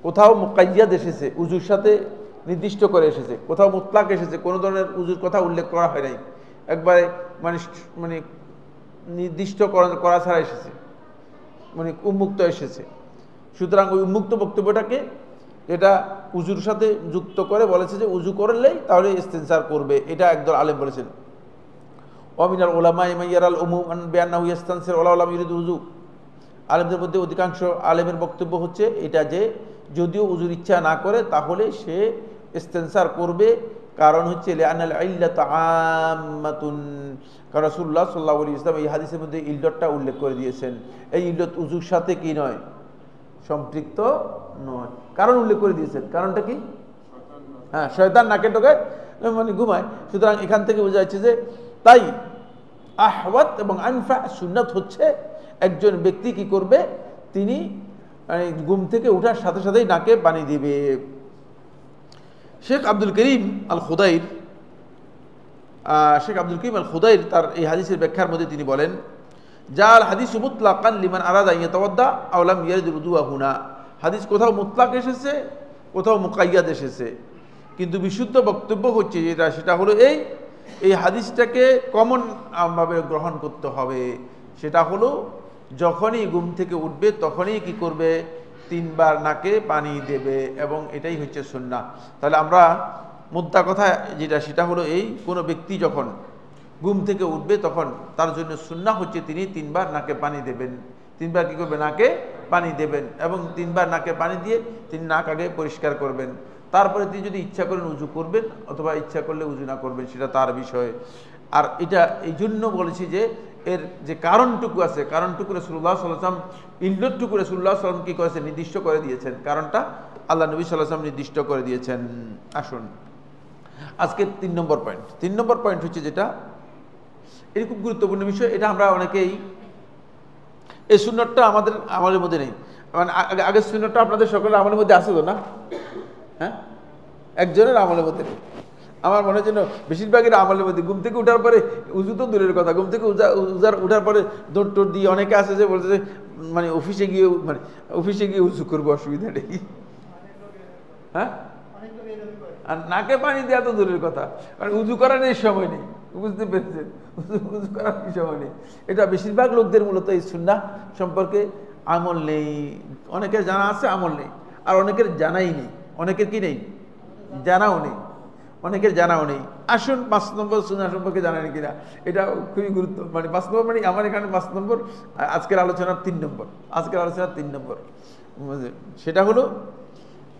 কোথাও মুকাইয়াদ এসেছে উজুর সাথে নির্দিষ্ট করে এসেছে, কোথাও মুতলাক এসেছে, কোনো ধরনের উজুর কথা উল্লেখ করা হয় নাই, একবারে মানে নির্দিষ্ট করা ছাড়া এসেছে, মানে উন্মুক্ত এসেছে। সুতরাং ওই উন্মুক্ত বক্তব্যটাকে এটা উজুর সাথে যুক্ত করে বলেছে যে উজু করলেই তাহলে ইস্তিনসার করবে, এটা একদল আলেম বলেছেন। ওয়ামিনাল উলামা মাইয়ারাল উমুম আন বিআন্নাহু ইস্তানসির ওয়া লাম ইউরিদ উযু, আলেমদের মধ্যে অধিকাংশ আলেমের বক্তব্য হচ্ছে এটা যে যদিও উজুর ইচ্ছা না করে তাহলে সে ইস্তিনসার করবে, কারণ হচ্ছে লিআন্নাল ইল্লাতা আম্মাতুন, কারণ রাসূলুল্লাহ সাল্লাল্লাহু আলাইহি ওয়াসাল্লাম এই হাদিসের মধ্যে ইল্লতটা উল্লেখ করে দিয়েছেন। এই ইল্লত উজুর সাথে কি নয়, সম্পৃক্ত নয়, কারণ উল্লেখ করে দিয়েছেন। কারণটা কি? হ্যাঁ, শয়তান নাকে ঢোকায় মানে ঘুমায়। সুতরাং এখান থেকে বোঝা যাচ্ছে যে তাই আহওয়াত এবং আনফা সুন্নাত হচ্ছে একজন ব্যক্তি কি করবে, তিনি ঘুম থেকে ওঠার সাথে সাথেই নাকে পানি দিবে। শেখ আব্দুল করিম আল খুদাইর তার এই হাদিসের ব্যাখ্যার মধ্যে তিনি বলেন, জাল হাদিস মুতলাকান লিমান আরাদা ইয়াতাওয়াদ্দা আও লাম ইয়ারিদ উযুহু হুনা, হাদিস কোথাও মুতলাক এসেছে, কোথাও মুকাইয়াদ এসেছে, কিন্তু বিশুদ্ধ বক্তব্য হচ্ছে যেটা, সেটা হলো এই হাদিসটাকে কমন ভাবে গ্রহণ করতে হবে। সেটা হলো যখনই ঘুম থেকে উঠবে তখনই কি করবে, 3 বার নাকে পানি দেবে, এবং এটাই হচ্ছে সুন্নাহ। তাহলে আমরা মুদ্রা কথা যেটা, সেটা হলো কোনো ব্যক্তি যখন ঘুম থেকে উঠবে তখন তার জন্য সুন্নাহ হচ্ছে তিনি 3 বার নাকে পানি দেবেন, 3 বার কি করবে, নাকে পানি দেবেন, এবং 3 বার নাকে পানি দিয়ে তিনি নাক আগে পরিষ্কার করবেন। তারপরে তিনি যদি ইচ্ছা করেন উজু করবেন, অথবা ইচ্ছা করলে উজু না করবেন, সেটা তার বিষয়। আর এটা এই জন্য বলেছি যে এর যে কারণটুকু আছে, কারণটুকু রাসূলুল্লাহ সাল্লাল্লাহু আলাইহি ওয়াসাল্লাম, ইল্লতটুকু রাসূলুল্লাহ সাল্লাল্লাহু আলাইহি ওয়াসাল্লাম কি করেছেন, নির্দিষ্ট করে দিয়েছেন, কারণটা আল্লাহ নবী সাল্লাল্লাহু আলাইহি ওয়াসাল্লাম নির্দিষ্ট করে দিয়েছেন। আসুন আজকে 3 নম্বর পয়েন্ট। 3 নম্বর পয়েন্ট হচ্ছে যেটা, এর খুব গুরুত্বপূর্ণ বিষয়, এটা আমরা অনেকেই, এই সুন্নতটা আমাদের আমলের মধ্যে নেই, মানে আগের সুন্নতটা আপনাদের সকলের আমলের মধ্যে আছে তো না? হ্যাঁ, একজনের আমলের মধ্যে নেই। আমার মনে হচ্ছে বেশিরভাগের আমলের মধ্যে ঘুম থেকে উঠার পরে উজু তো দূরের কথা, ঘুম থেকে উঠার পরে দৌড় টোড় দিয়ে অনেকে আছে যে বলছে যে মানে অফিসে গিয়ে উজু করবো, অসুবিধা নেই। হ্যাঁ, আর নাকে পানি দেওয়া তো দূরের কথা, কারণ উজু করার এই সময় নেই, বুঝতে পেরেছেন, উজু করার এই সময় নেই। এটা বেশিরভাগ লোকদের মূলত এই সুন্নাহ সম্পর্কে আমল নেই। অনেকের জানা আছে, আমল নেই, আর অনেকের জানাই নেই, অনেকের কি নেই, জানাও নেই, অনেকের জানাও নেই। আসুন 5 নম্বর সুন্নাহ সম্পর্কে জানেন কিনা, এটা খুবই গুরুত্ব, মানে 5 নম্বর, মানে আমার এখানে 5 নম্বর, আজকের আলোচনার 3 নম্বর, সেটা হলো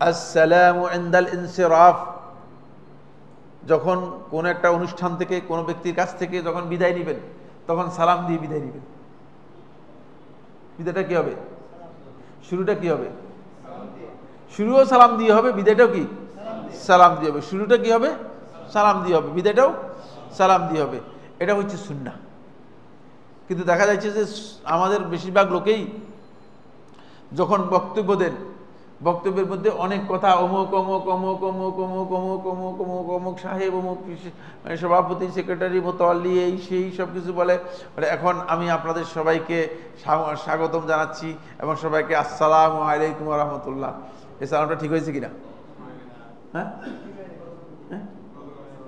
আসসালামু ইনদাল ইনসিরাফ। যখন কোন একটা অনুষ্ঠান থেকে, কোন ব্যক্তির কাছ থেকে যখন বিদায় নেবেন, তখন সালাম দিয়ে বিদায় নেবেন। বিদায়টা কি হবে, শুরুটা কি হবে, শুরুও সালাম দিয়ে হবে, বিদায়টাও কি সালাম দিয়ে হবে। শুরুটা কি হবে, সালাম দিয়ে হবে, বিদায়টাও সালাম দিয়ে হবে। এটা হচ্ছে সুন্নাহ। কিন্তু দেখা যাচ্ছে যে আমাদের বেশিরভাগ লোকেই যখন বক্তব্য দেন, বক্তব্যের মধ্যে অনেক কথা, অমুক অমুক অমুক অমুক অমুক অমুক অমুক অমুক অমুক সাহেব, অমুক সভাপতি, সেক্রেটারি, মোতাওয়াল্লি, এই সেই সব কিছু বলে। এখন আমি আপনাদের সবাইকে স্বাগতম জানাচ্ছি এবং সবাইকে আসসালামু আলাইকুম ওয়া রাহমাতুল্লাহ, এই সালামটা ঠিক হয়েছে কিনা? হ্যাঁ,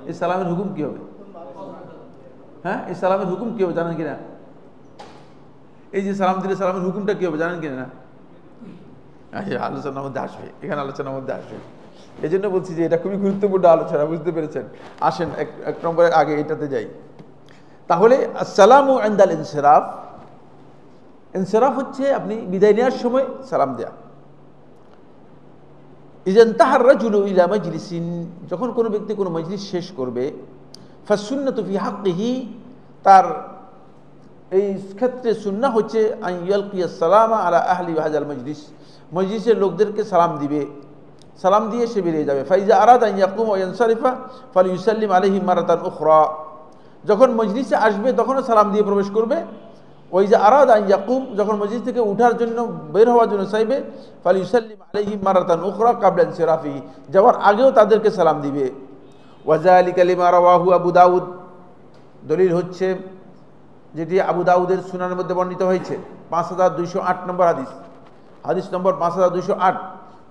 এই সালামের হুকুম কি হবে? হ্যাঁ, এই সালামের হুকুম কি হবে জানেন কিনা? এই যে সালাম দিলে সালামের হুকুমটা কি হবে জানেন কিনা? না, আলোচনার মধ্যে আসবে, এখানে আলোচনার মধ্যে আসবে। এই জন্য বলছি যে এটা খুবই গুরুত্বপূর্ণ আলোচনা, বুঝতে পেরেছেন? আসেন 1 নম্বরের আগে এটাতে যাই। তাহলে আসসালামু ইনদাল ইনসিরাফ, ইনসিরাফ হচ্ছে আপনি বিদায় নেওয়ার সময় সালাম দেয়া। ইযা ইনতাহার রাজুলু ইলা মাজলিসিন, যখন কোনো ব্যক্তি কোনো মজলিস শেষ করবে, ফাসুন্নাতু ফি হাক্কিহি, তার এই ক্ষেত্রে সুন্নাহ হচ্ছে আন ইয়ালকিয়াস সালামা আলা আহলি হাযাল মজলিস, মজলিসের লোকদেরকে সালাম দিবে। সালাম দিয়ে সে বেরিয়ে যাবে। ফাইজা আরাদা আন ইয়াকুম ওয়া ইয়ানসারিফা ফালিয়ুসাল্লিম আলাইহি মারাতান উখরা, যখন মজলিসে আসবে তখনও সালাম দিয়ে প্রবেশ করবে। ওইজা আরাদা আন ইয়াকুম, যখন মজলিস থেকে উঠার জন্য বের হওয়ার জন্য চাইবে, ফালিয়ুসাল্লিম আলাইহি মারাতান উখরা ক্বাবলা ইনসিরাফি, যাওয়ার আগেও তাদেরকে সালাম দিবে। ওয়াযালিকা লিমা রাওয়াহু আবু দাউদ, দলিল হচ্ছে যেটি আবু দাউদের সুনানের মধ্যে বর্ণিত হয়েছে, 5208 নম্বর হাদিস, হাদিস নম্বর 5208।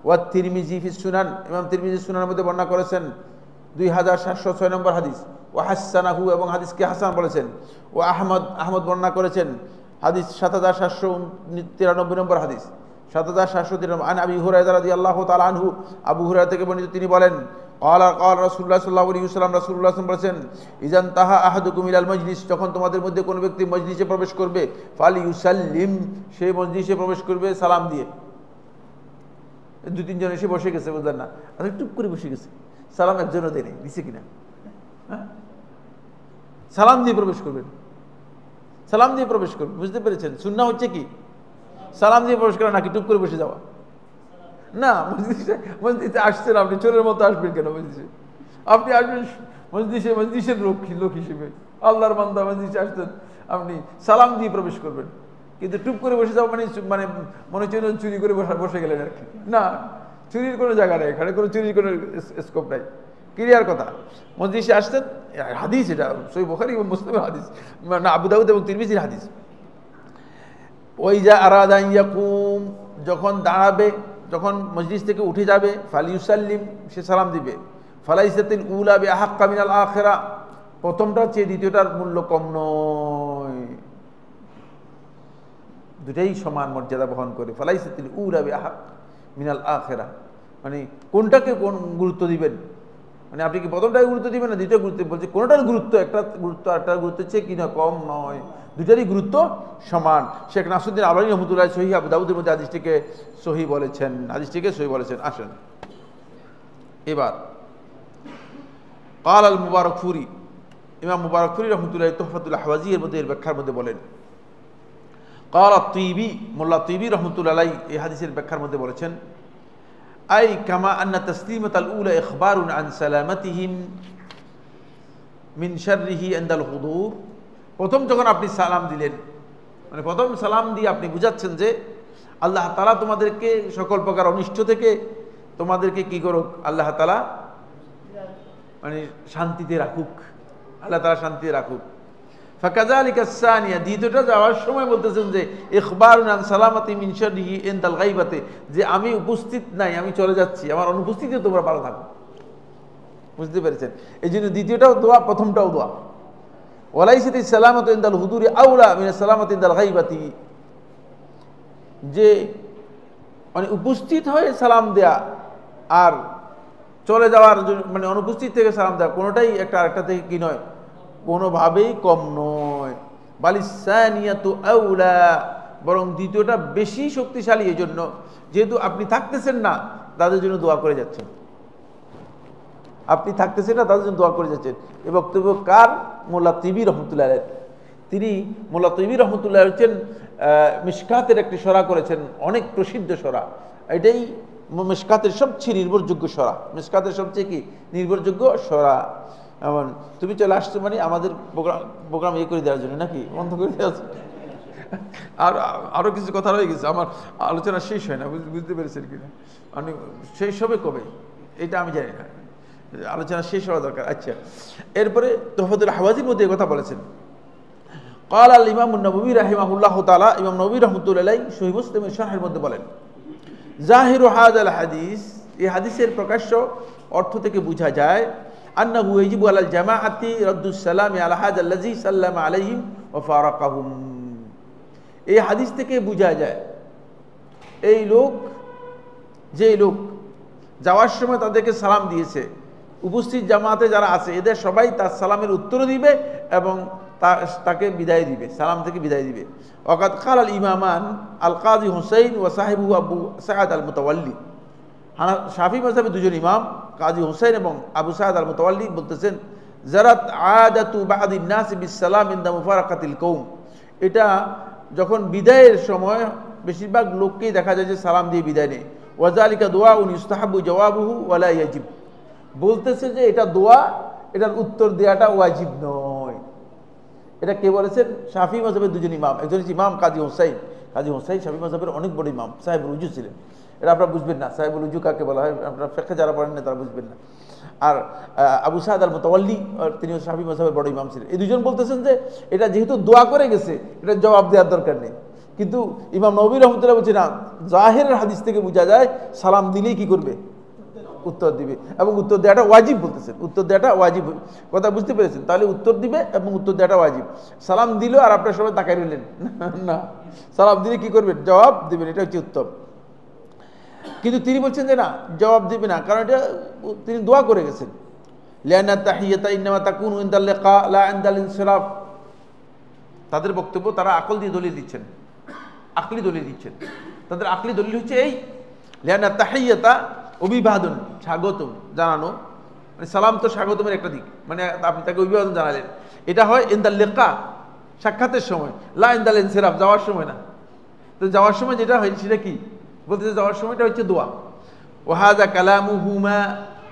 ওয়া তিরমিজি ফি সুনান, ইমাম তিরমিজি সুনানের মধ্যে বর্ণনা করেছেন 2706 নম্বর হাদিস। ওয়া হাসানাহু, এবং হাদিসকে হাসান বলেছেন। ও আহমদ বর্ণনা করেছেন হাদিস 7793 নম্বর হাদিস, 7793। আন আবি হুরায়রা রাদিয়াল্লাহু তাআলা আনহু, আবু হুরায়রা থেকে বর্ণিত, তিনি বলেন ক্বালা রাসূলুল্লাহ সাল্লাল্লাহু আলাইহি ওয়াসাল্লাম, রাসূলুল্লাহ সাল্লাল্লাহু আলাইহি ওয়াসাল্লাম বলেছেন, ইযান তাহা আহাদুকুম ইলাল মজলিস, যখন তোমাদের মধ্যে কোনো ব্যক্তি মজলিসে প্রবেশ করবে, ফালিয়ুসাল্লিম, সেই মজলিসে প্রবেশ করবে সালাম দিয়ে। দু তিনজন এসে বসে গেছে, বুঝলেন না, আর টুপ করে বসে গেছে, সালাম একজনও দেয়নি, দিছে কিনা? হ্যাঁ, সালাম দিয়ে প্রবেশ করবেন, সালাম দিয়ে প্রবেশ করবেন, বুঝতে পেরেছেন? সুন্নাহ হচ্ছে কি সালাম দিয়ে প্রবেশ করা, নাকি টুপ করে বসে যাওয়া? না, মসজিদে আসছেন আপনি, চোরের মতো আসবেন কেন মসজিদে? আপনি আসবেন মসজিদের লোক হিসেবে, আল্লাহর বান্দা, মসজিদে আসছেন আপনি, সালাম দিয়ে প্রবেশ করবেন। কিন্তু টুপ করে বসে যাওয়া মানে মনে হচ্ছে চুরি করে বসে গেলেন আর কি। না, চুরির কোনো জায়গা নেই এখানে, কোনো চুরির কোনো স্কোপ নাই, ক্লিয়ার কথা। মসজিদে আসছেন, হাদিস, এটা সহিহ বুখারী এবং মুসলিমের হাদিস, মানে আবু দাউদ এবং তিরমিজির হাদিস। ওয়াইজা আরাদা আন ইয়াকুম, যখন দাঁড়াবে, যখন মজলিস থেকে উঠে যাবে, ফালিয়ুসাল্লিম, সে সালাম দিবে। ফালাইসাতিল উলা বিআহাক্কা মিনাল আখিরা, প্রথমটার চেয়ে দ্বিতীয়টার মূল্য কম নয়, দুটাই সমান মর্যাদা বহন করে। ফালাইসাতিল উলা বিআহাক্কা মিনাল আখিরা, মানে কোনটাকে কোন গুরুত্ব দিবেন, মানে আপনি কি প্রথমটাকে গুরুত্ব দিবেন না দ্বিতীয় গুরুত্ব? বলছে কোনটার গুরুত্ব, একটা গুরুত্ব আরেকটার গুরুত্বের চেয়ে কি না কম নয়, দুটারই গুরুত্ব সমান। শেখ নাসিরউদ্দিন আলবানী রহমতুল্লাহ সহিহ আবু দাউদের মধ্যে হাদিসটিকে সহিহ বলেছেন, হাদিসটিকে সহিহ বলেছেন। আসেন এবার কাল আল মুবারকফুরি, ইমাম মুবারকফুরি রহমতুল্লাহ তুহফাতুল আহওয়াজি এর মধ্যে, এর ব্যাখ্যার মধ্যে বলেন, কাল আত-তিবি, মোল্লা তিবি রহমতুল্লাহ আলাইহি এই হাদিসের ব্যাখ্যার মধ্যে বলেছেন, আই কামা আন্না তাসলিমাতাল উলা ইখবারুন আন সালামাতিহিম মিন শাররিহি ইনদাল হুদুর, প্রথম যখন আপনি সালাম দিলেন, মানে প্রথম সালাম দিয়ে আপনি বুঝাচ্ছেন যে আল্লাহ তাআলা তোমাদেরকে সকল প্রকার অনিষ্ট থেকে তোমাদেরকে কি করুক, আল্লাহ তাআলা মানে শান্তিতে রাখুক, আল্লাহ তাআলা শান্তিতে রাখুক। ফাকাযালিকা সানিয়া, দ্বিতীয়টা যাওয়ার সময় বলতেছেন যে ইখবারুন আন সালামাতি মিন শাররিহি ইনদাল গায়বাতে, যে আমি উপস্থিত নাই, আমি চলে যাচ্ছি, আমার অনুপস্থিতিতে তোমরা ভালো থাকো। বুঝতে পেরেছেন? এই জন্য দ্বিতীয়টাও দোয়া, প্রথমটাও দোয়া। ওয়ালাইসাতিস সালামাতু ইনদাল হুদুরি আউলা মিনাস সালামাতি ইনদাল গায়বাতি, যে মানে উপস্থিত হয়ে সালাম দেয়া আর চলে যাওয়ার মানে অনুপস্থিত থেকে সালাম দেওয়া, কোনোটাই একটা আরেকটা থেকে কি নয়, কোনোভাবেই কম নয়। বালিসানিয়াতু আউলা, বরং দ্বিতীয়টা বেশি শক্তিশালী, এই জন্য যেহেতু আপনি থাকতেছেন না, তাদের জন্য দোয়া করে যাচ্ছেন, আপনি থাকতেছেন না, তাদের জন্য দোয়া করে যাচ্ছেন। এই বক্তব্য কার? মোল্লা তিবি রহমতুল্লাহ আলাইহি। তিনি মোল্লা তিবি রহমতুল্লাহ হচ্ছেন মিশকাতের একটি সরা করেছেন, অনেক প্রসিদ্ধ সরা, এটাই মিশকাতের সবচেয়ে নির্ভরযোগ্য সরা, মিশকাতের সবচেয়ে কি নির্ভরযোগ্য সরা। এমন তুমি চলে আসছো মানে আমাদের প্রোগ্রাম ইয়ে করে দেওয়ার জন্য, নাকি বন্ধ করে দেওয়া? আর আরও কিছু কথা রয়ে গেছে, আমার আলোচনা শেষ হয় না, বুঝতে পেরেছেন কিনা? মানে শেষ হবে কবে এটা আমি জানি না, আলোচনা শেষ হওয়া দরকার। আচ্ছা, এরপরে তুহফাতুল আহওয়াজির মধ্যে কথা বলেছেন, قال الإمام النووي رحمه الله تعالى, ইমাম নববী রাহমাতুল্লাহি আলাইহি সহিহ মুসলিমের শারহের মধ্যে বলেন, জাহিরু হাযাল হাদিস, এই হাদিসের প্রকাশ্য অর্থ থেকে বোঝা যায়, আন্নাহু ইয়াজিবু আলাল জামাআতি রাদ্দুস সালামি আলা হাযাল্লাযী সাল্লামা আলাইহিম ওয়া ফারাকাহুম। এই হাদিস থেকে বোঝা যায় এই লোক, যে লোক যাওয়ার সময় তাদেরকে সালাম দিয়েছে, উপস্থিত জামাতে যারা আছে এদের সবাই তার সালামের উত্তর দিবে এবং তাকে বিদায় দিবে, সালাম থেকে বিদায় দিবে। ওয়াকাদ কাল আল ইমামান আল কাজী হুসাইন ওয়া সাহিবু আবু সাঈদ আল মুতাওয়াল্লি, শাফি মাযহাবের দুজন ইমাম কাজী হুসাইন এবং আবু সাঈদ আল মুতাওয়াল্লি বলতেছেন, জারাত আদাতু বাদিন নাস বিস সালাম ইনদা মুফারাকাতিল কওম, এটা যখন বিদায়ের সময় বেশিরভাগ লোককেই দেখা যায় যে সালাম দিয়ে বিদায় নেয়। ওয়াজালিকা দুআউন ইউস্তাহাব্বু জওয়াবুহু ওয়ালা ইয়াজিব, বলতেছে যে এটা দোয়া, এটার উত্তর দেওয়াটা ওয়াজিব নয়। এটা কে বলেছেন? শাফি মাযহাবের দুজন ইমাম, একজন ইমাম কাজী হোসাইন। কাজী হোসাইন শাফি মাযহাবের অনেক বড় ইমাম, সাহেবুল উজু ছিলেন। এটা আপনারা বুঝবেন না, সাহেবুল উজু কাকে বলা হয় আপনারা ফিকহে যারা পড়েন না তারা বুঝবেন না। আর আবু সাঈদ আল মুতাওয়াল্লি, তিনিও শাফি মাযহাবের বড় ইমাম ছিলেন। এই দুজন বলতেছেন যে এটা যেহেতু দোয়া করে গেছে, এটা জবাব দেওয়ার দরকার নেই। কিন্তু ইমাম নবী রহমতুল্লাহ বলছে না, জাহিরের হাদিস থেকে বোঝা যায় সালাম দিলেই কি করবে? উত্তর দিবে, এবং উত্তর দেওয়াটা ওয়াজিব বলতেছেন। উত্তর দেওয়াটা ওয়াজিব, কথা বুঝতে পেরেছেন? তাহলে উত্তর দিবে এবং উত্তর দেওয়াটা ওয়াজিব। সালাম দিল আর আপনার সবাই তাকাই রইলেন না, সালাম দিলে কি করবেন? জবাব দিবেন, এটা হচ্ছে উত্তম। কিন্তু তিনি বলছেন যে না, জবাব দিবে না, কারণ এটা তিনি দোয়া করে গেছেন। লিআন্না তাহিয়াতা ইন্নামা তাকুনু ইনদাল লিকা লা ইনদাল ইনসিরাফ। তাদের বক্তব্য, তারা আকল দিয়ে দলিল দিচ্ছেন, আকলি দলিল দিচ্ছেন। তাদের আকলি দলিল হচ্ছে এই, লিআন্না তাহিয়াতা অভিবাদন, স্বাগতম জানানো, মানে সালাম তো স্বাগতমের একটা দিক, মানে আপনি তাকে অভিবাদন জানালেন, এটা হয় ইনদাল লিকা, সাক্ষাতের সময়, লা ইনদাল ইনসিরাফ, যাওয়ার সময় না। তো যাওয়ার সময় যেটা হয় সেটা কি বলতেছে? যাওয়ার সময়টা হচ্ছে দোয়া। ওয়াহাযা কালামুহুমা,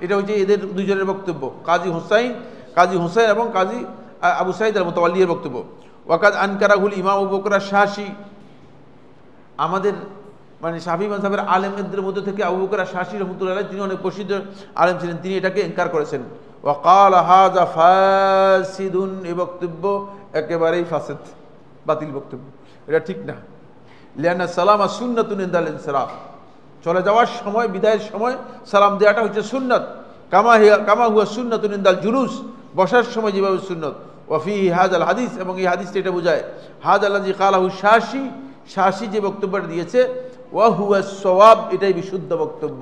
এটা হচ্ছে এদের দুজনের বক্তব্য, কাজী হোসাইন এবং কাজী আবু সাঈদ আল মুতাওয়াল্লি এর বক্তব্য। ওয়াকাদ আনকারাহুল ইমাম আবু বকর আশ-শাশি, আমাদের মানে শাফি মাযহাবের আলেমদের মধ্যে থেকে আবু বকর আশ-শাশি রাহমাতুল্লাহ আলাইহি, তিনি অনেক প্রসিদ্ধ আলেম ছিলেন, তিনি এটাকে ইনকার করেছেন। ওয়াকাল হাযা ফাসিদুন, এই বক্তব্য একেবারেই ফাসিদ, বাতিল বক্তব্য, এটা ঠিক না। লিআন্না সালামা সুন্নাতুন ইনদাল ইনসিরাফ, চলে যাওয়ার সময়, বিদায়ের সময় সালাম দেওয়াটা হচ্ছে সুন্নাত। কামা হুয়া সুন্নাতুন ইনদাল জুলুস, বসার সময় যেভাবে সুন্নত। ওয়া ফিহি হাযাল হাদিস, এবং এই হাদিসটা এটা বোঝায়। হাযাল্লাযী ক্বালাহু শাশি যে বক্তব্যটা দিয়েছে, ওয়া হুয়া সওয়াব, এটাই বিশুদ্ধ বক্তব্য।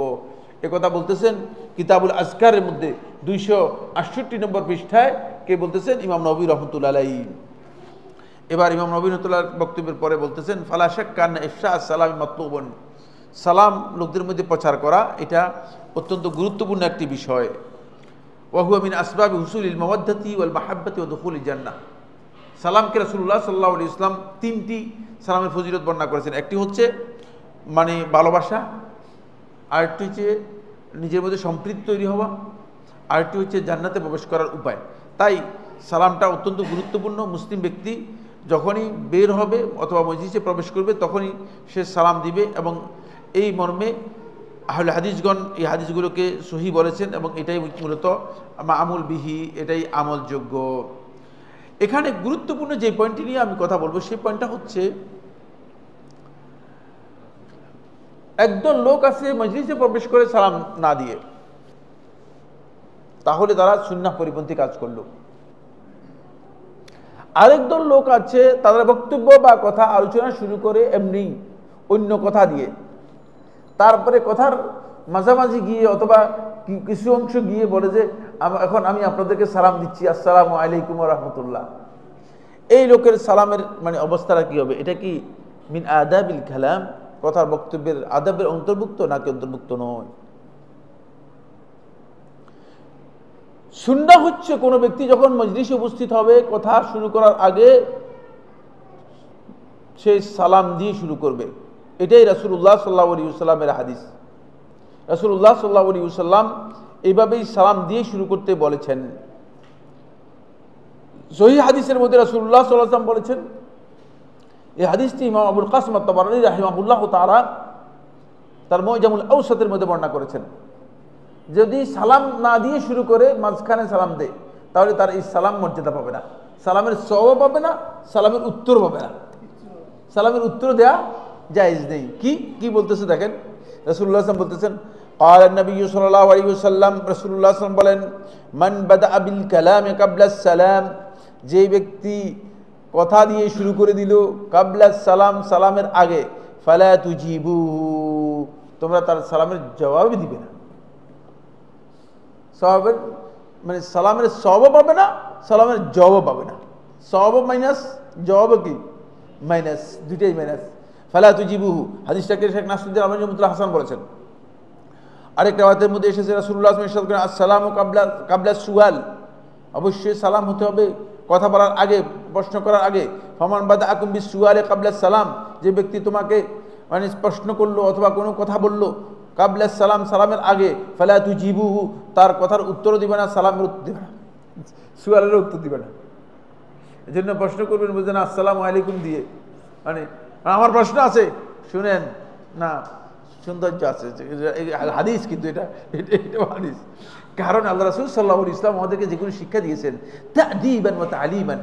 একথা বলতেছেন কিতাবুল আজকারের মধ্যে 268 নম্বর পৃষ্ঠায়, কে বলতেছেন? ইমাম নবী রাহমাতুল্লাহ আলাইহি। এবার ইমাম নবী রাহমাতুল্লাহর বক্তব্যের পরে বলতেছেন, ফালা শাক্কা আন্না ইফশা আস-সালামি মাতলুবুন, সালাম লোকদের মধ্যে প্রচার করা এটা অত্যন্ত গুরুত্বপূর্ণ একটি বিষয়। ওয়া হুয়া মিন আসবাবি হুসুলিল মাওয়াদ্দাতি ওয়াল মাহাব্বাতি ওয়া দুখুলিল জান্নাহ। সালামকে রাসূলুল্লাহ সাল্লাল্লাহু আলাইহি ওয়াসাল্লাম তিনটি সালামের ফজিলত বর্ণনা করেছেন। একটি হচ্ছে মানে ভালোবাসা, আরেকটি হচ্ছে নিজের মধ্যে সম্প্রীতি তৈরি হওয়া, আরেকটি হচ্ছে জান্নাতে প্রবেশ করার উপায়। তাই সালামটা অত্যন্ত গুরুত্বপূর্ণ। মুসলিম ব্যক্তি যখনই বের হবে অথবা মজলিসে প্রবেশ করবে তখনই সে সালাম দিবে, এবং এই মর্মে আহলে হাদিসগণ এই হাদিসগুলোকে সহি বলেছেন, এবং এটাই মূলত আমল বিহি, এটাই আমলযোগ্য। এখানে গুরুত্বপূর্ণ যে পয়েন্টটি নিয়ে আমি কথা বলবো, সেই পয়েন্টটা হচ্ছে, একদল লোক আছে মজলিসে প্রবেশ করে সালাম না দিয়ে, তাহলে তারা সুন্নাহ পরিপন্থী কাজ করলো। আরেকদল লোক আছে, তাদের বক্তব্য বা কথা আলোচনা শুরু করে এমনি অন্য কথা দিয়ে, তারপরে কথার মাঝামাঝি গিয়ে অথবা কিছু অংশ গিয়ে বলে যে এখন আমি আপনাদেরকে সালাম দিচ্ছি, আসসালামু আলাইকুম ওয়া রাহমাতুল্লাহ। এই লোকের সালামের মানে অবস্থাটা কি হবে? এটা কি মিন আদাবিল কালাম, কথার বক্তব্যের আদাবের অন্তর্ভুক্ত নাকি অন্তর্ভুক্ত নয়? সুন্নাহ হচ্ছে কোন ব্যক্তি যখন মজলিসে উপস্থিত হবে, কথা শুরু করার আগে সে সালাম দিয়ে শুরু করবে। এটাই রাসূলুল্লাহ সাল্লাল্লাহু আলাইহি ওয়াসাল্লামের হাদিস। রাসূলুল্লাহ সাল্লাল্লাহু আলাইহি ওয়াসাল্লাম এইভাবেই সালাম দিয়ে শুরু করতে বলেছেন। সহিহ হাদিসের মধ্যে রাসূলুল্লাহ সাল্লাল্লাহু আলাইহি ওয়াসাল্লাম বলেছেন, এই হাদিসটি ইমাম আবুল কাসিম আত-তাবারানী রাহিমাহুল্লাহ তাআলা তার মুজামুল আওসাতের মধ্যে বর্ণনা করেছেন। যদি সালাম না দিয়ে শুরু করে মাঝখানে সালাম দেয়, তাহলে তার এই সালাম মর্যাদা পাবে না, সালামের সওয়াব পাবে না, সালামের উত্তর পাবে না। সালামের উত্তর দেয়া জায়েজ নেই। কি বলতেছে দেখেন, রাসূলুল্লাহ সাল্লাল্লাহু আলাইহি ওয়াসাল্লাম বলতেছেন, قال النبي صلى الله عليه وسلم, রাসূলুল্লাহ সাল্লাল্লাহু আলাইহি ওয়াসাল্লাম বলেন, মান বাদা বিল কালামি ক্বাবলা সালাম, যে ব্যক্তি কথা দিয়ে শুরু করে দিল ক্বাবলা সালাম, সালামের আগে, ফালা তুজিবু, তোমরা তার সালামের জবাব দিবে না। সওয়াবের মানে সালামের সওয়াব পাবে না, সালামের জবাব পাবে না। সওয়াব মাইনাস জবাব কি মাইনাস, দুইটাই মাইনাস। ফালা তুজিবুহু, হাদিসটাকে শেখ নাসরুদ্দিন আলবানী রাহমাতুল্লাহ হাসান বলেছেন। আরেক রাওয়ায়াতের মধ্যে এসেছে রাসূলুল্লাহ সাল্লাল্লাহু আলাইহি ওয়াসাল্লাম ইরশাদ করেন, আসসালামু ক্বাবলা সুয়াল, অবশ্যই সালাম হতে হবে কথা বলার আগে, প্রশ্ন করার আগে। ফামান বাদাআকুম বিসসুয়ালি ক্বাবলা সালাম, যে ব্যক্তি তোমাকে মানে প্রশ্ন করলো অথবা কোনো কথা বললো কাবলা সালাম, সালামের আগে, ফালা তুজিবুহু, তার কথার উত্তরও দিবে না, সালামের উত্তর দিবে না, সুয়ালের উত্তর দিবে না। এই জন্য প্রশ্ন করবেন বুঝলেন আসসালামু আলাইকুম দিয়ে, মানে আমার প্রশ্ন আছে শুনেন না, সৌন্দর্য আছে হাদিস, কিন্তু এটা হাদিস। কারণ আল্লাহ রাসূল সাল্লাল্লাহু আলাইহি ওয়াসাল্লাম আমাদেরকে যেগুলো শিক্ষা দিয়েছেন, তা'দীবান ওয়া তা'লিমান,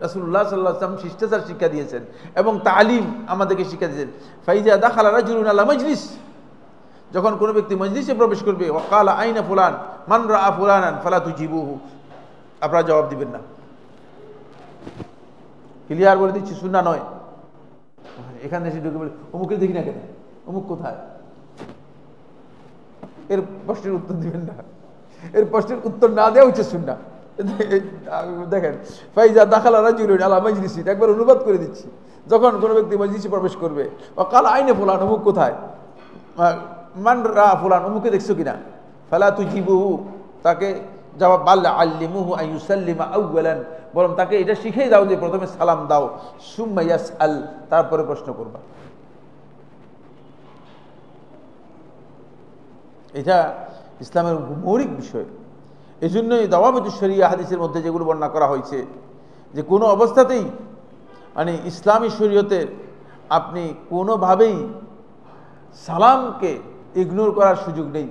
রাসূলুল্লাহ সাল্লাল্লাহু আলাইহি ওয়াসাল্লাম শিষ্টাচার শিক্ষা দিয়েছেন এবং তালিম আমাদেরকে শিক্ষা দিয়েছেন। ফাইজা দাখালা রাজুলুন আলা মাজলিস, যখন কোনো ব্যক্তি মজলিসে প্রবেশ করবে, ওয়াকালা আইনা ফুলান মান রাআ ফুলানান ফালা তুজিবুহু, আপনারা জবাব দিবেন না। ক্লিয়ার বলে দিচ্ছি, সুন্নাহ নয়। এখানে এসে ঢুকে বলে অমুকে দেখি না কেন, অমুক কোথায়, এর প্রশ্নের উত্তর দিবেন না। এর প্রশ্নের উত্তর না দেওয়া হচ্ছে সুন্নাহ। দেখেন, ফাইজা দাখালা রাজুলুন আলা মাজলিসি, একবার অনুবাদ করে দিচ্ছি। যখন কোনো ব্যক্তি মজলিসে প্রবেশ করবে, ওয়াকালা আইনা ফুলান, অমুক কোথায়, মান রা ফুলান, অমুকে দেখছো কিনা, ফালা তুজিবুহু, তাকে জবাব, বাল্লা আল্লিমুহু আন ইউসাল্লিমা আউওয়ালান, বরং তাকে এটা শিখিয়ে দাও যে প্রথমে সালাম দাও, সুম্মা ইয়াসআল, তারপরে প্রশ্ন করবা। এটা ইসলামের মৌলিক বিষয়। এই জন্যই দাওয়াতুশ শরিয়া হাদিসের মধ্যে যেগুলো বর্ণনা করা হয়েছে, যে কোনো অবস্থাতেই মানে ইসলামী শরীয়তে আপনি কোনোভাবেই সালামকে ইগনোর করার সুযোগ নেই।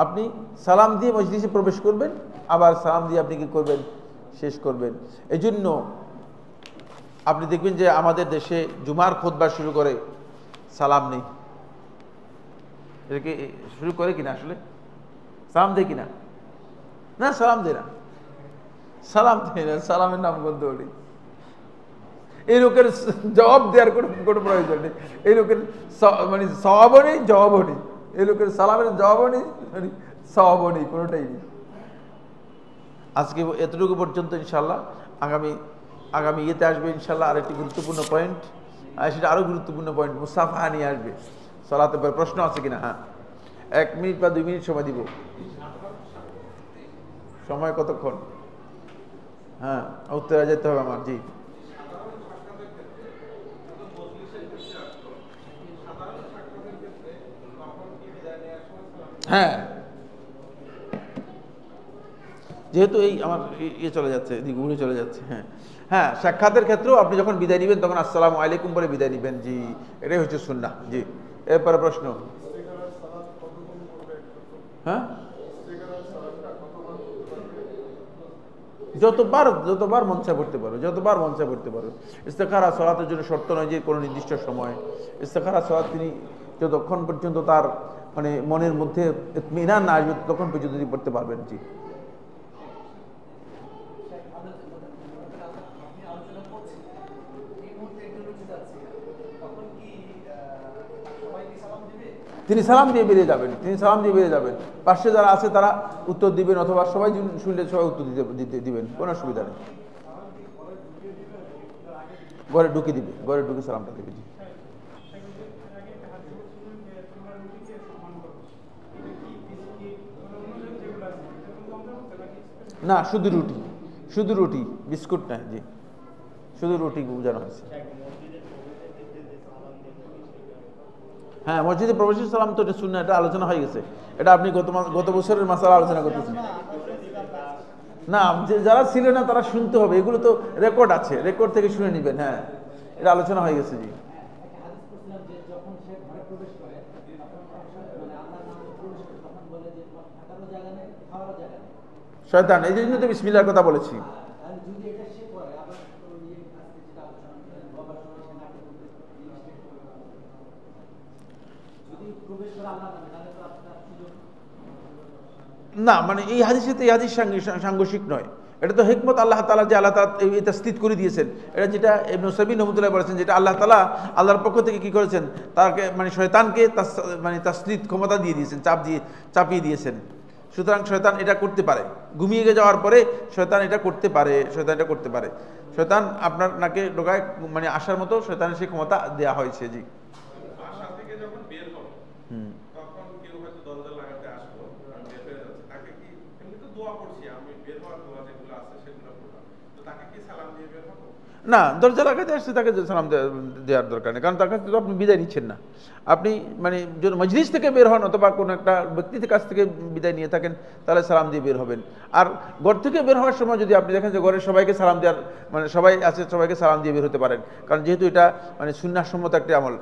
আপনি সালাম দিয়ে মজলিসে প্রবেশ করবেন, আবার সালাম দিয়ে আপনি কি করবেন, শেষ করবেন। এই জন্য আপনি দেখবেন যে আমাদের দেশে জুমার খুতবা শুরু করে সালাম নেই। এটাকে শুরু করে কিনা, আসলে সালাম দেয় কিনা? না, সালাম দেয় না, সালাম দেয় না, সালামের নাম গন্ধ ওঠে। এই লোকের জবাব দেওয়ার কোনো প্রয়োজন নেই। এই লোকের মানে সওয়াবও নেই, জবাবও নেই। এই লোকের সালামের জবাবও নেই, মানে সওয়াবও নেই, কোনোটাই নেই। আজকে এতটুকু পর্যন্ত। ইনশাল্লাহ আগামী ইয়েতে আসবে ইনশাল্লাহ আরেকটি গুরুত্বপূর্ণ পয়েন্ট, আর সেটা আরও গুরুত্বপূর্ণ পয়েন্ট, মুসাফাহা নিয়ে আসবে সালাতে পরে। প্রশ্ন আছে কিনা? হ্যাঁ, 1 মিনিট বা 2 মিনিট সময় দিব। সময় কতক্ষণ? হ্যাঁ, উত্তরে যেতে হবে আমার। জি, হ্যাঁ, যেহেতু এই আমার ইয়ে চলে যাচ্ছে, এদিকে ঘুরে চলে যাচ্ছে। হ্যাঁ হ্যাঁ, সাক্ষাতের ক্ষেত্রেও আপনি যখন বিদায় নেবেন তখন আসসালামু আলাইকুম বলে বিদায় নেবেন। জি, এটাই হচ্ছে সুন্নাহ। জি, এরপরে প্রশ্ন। হ্যাঁ, যতবার মন চায় পড়তে পারো, যতবার মন চায় পড়তে পারো। ইস্তেখারা সালাতের জন্য শর্ত নয় যে কোনো নির্দিষ্ট সময়। ইস্তেখারা সালাত তিনি যতক্ষণ পর্যন্ত তার মানে মনের মধ্যে ইতমিনান না আসবে ততক্ষণ পর্যন্ত তিনি পড়তে পারবেন। জি, তিনি সালাম দিয়ে বেরিয়ে যাবেন, তিনি সালাম দিয়ে বেরিয়ে যাবেন। পাশে যারা আছে তারা উত্তর দিবেন, অথবা সবাই শুনলে সবাই উত্তর দিবেন, কোনো অসুবিধা নেই। ঘরে ঢুকে দিবে, ঘরে ঢুকে সালামটা দেবে। জি, না, শুধু রুটি, শুধু রুটি, বিস্কুট না। জি, শুধু রুটি বোঝানো হয়েছে। হ্যাঁ, মসজিদে প্রবেশের সালাম তো এটা সুন্নাহ, এটা আলোচনা হয়ে গেছে। এটা আপনি গত বছরের মাসালা আলোচনা করতেছেন। না, যারা ছিল না তারা শুনতে হবে, এগুলো তো রেকর্ড আছে, রেকর্ড থেকে শুনে নেবেন। হ্যাঁ, এটা আলোচনা হয়ে গেছে। জি, শয়তান, এই জন্য তো বিসমিল্লাহর কথা বলেছি। না, মানে এই হাদিসে তো এই হাদিস সাংঘর্ষিক নয়। এটা তো হিকমত আল্লাহ তাআলা, যে আল্লাহ তাআলা এই তাসদীদ করে দিয়েছেন। এটা যেটা ইবনে সাবিন রহমাতুল্লাহ বলেছেন, যেটা আল্লাহ তাআলা আল্লাহর পক্ষ থেকে কি করেছেন, তাকে মানে শয়তানকে মানে তাসদীদ ক্ষমতা দিয়ে দিয়েছেন, চাপিয়ে দিয়েছেন। সুতরাং শয়তান এটা করতে পারে, ঘুমিয়ে যাওয়ার পরে শয়তান এটা করতে পারে, শয়তান আপনার নাকে ঢোকায় মানে আসার মতো শয়তানের সেই ক্ষমতা দেওয়া হয়েছে। জি, না, দরজা লাগাতে আসছে তাকে সালাম দেওয়ার দরকার নেই, কারণ তার কাছ থেকে আপনি বিদায় নিচ্ছেন না। আপনি মানে যদি মজলিস থেকে বের হন অথবা কোনো একটা ব্যক্তির কাছ থেকে বিদায় নিয়ে থাকেন, তাহলে সালাম দিয়ে বের হবেন। আর ঘর থেকে বের হওয়ার সময় যদি আপনি দেখেন যে ঘরের সবাইকে সালাম দেওয়ার মানে সবাই আছে, সবাইকে সালাম দিয়ে বের হতে পারেন, কারণ যেহেতু এটা মানে সুন্নাহসম্মত একটা আমল।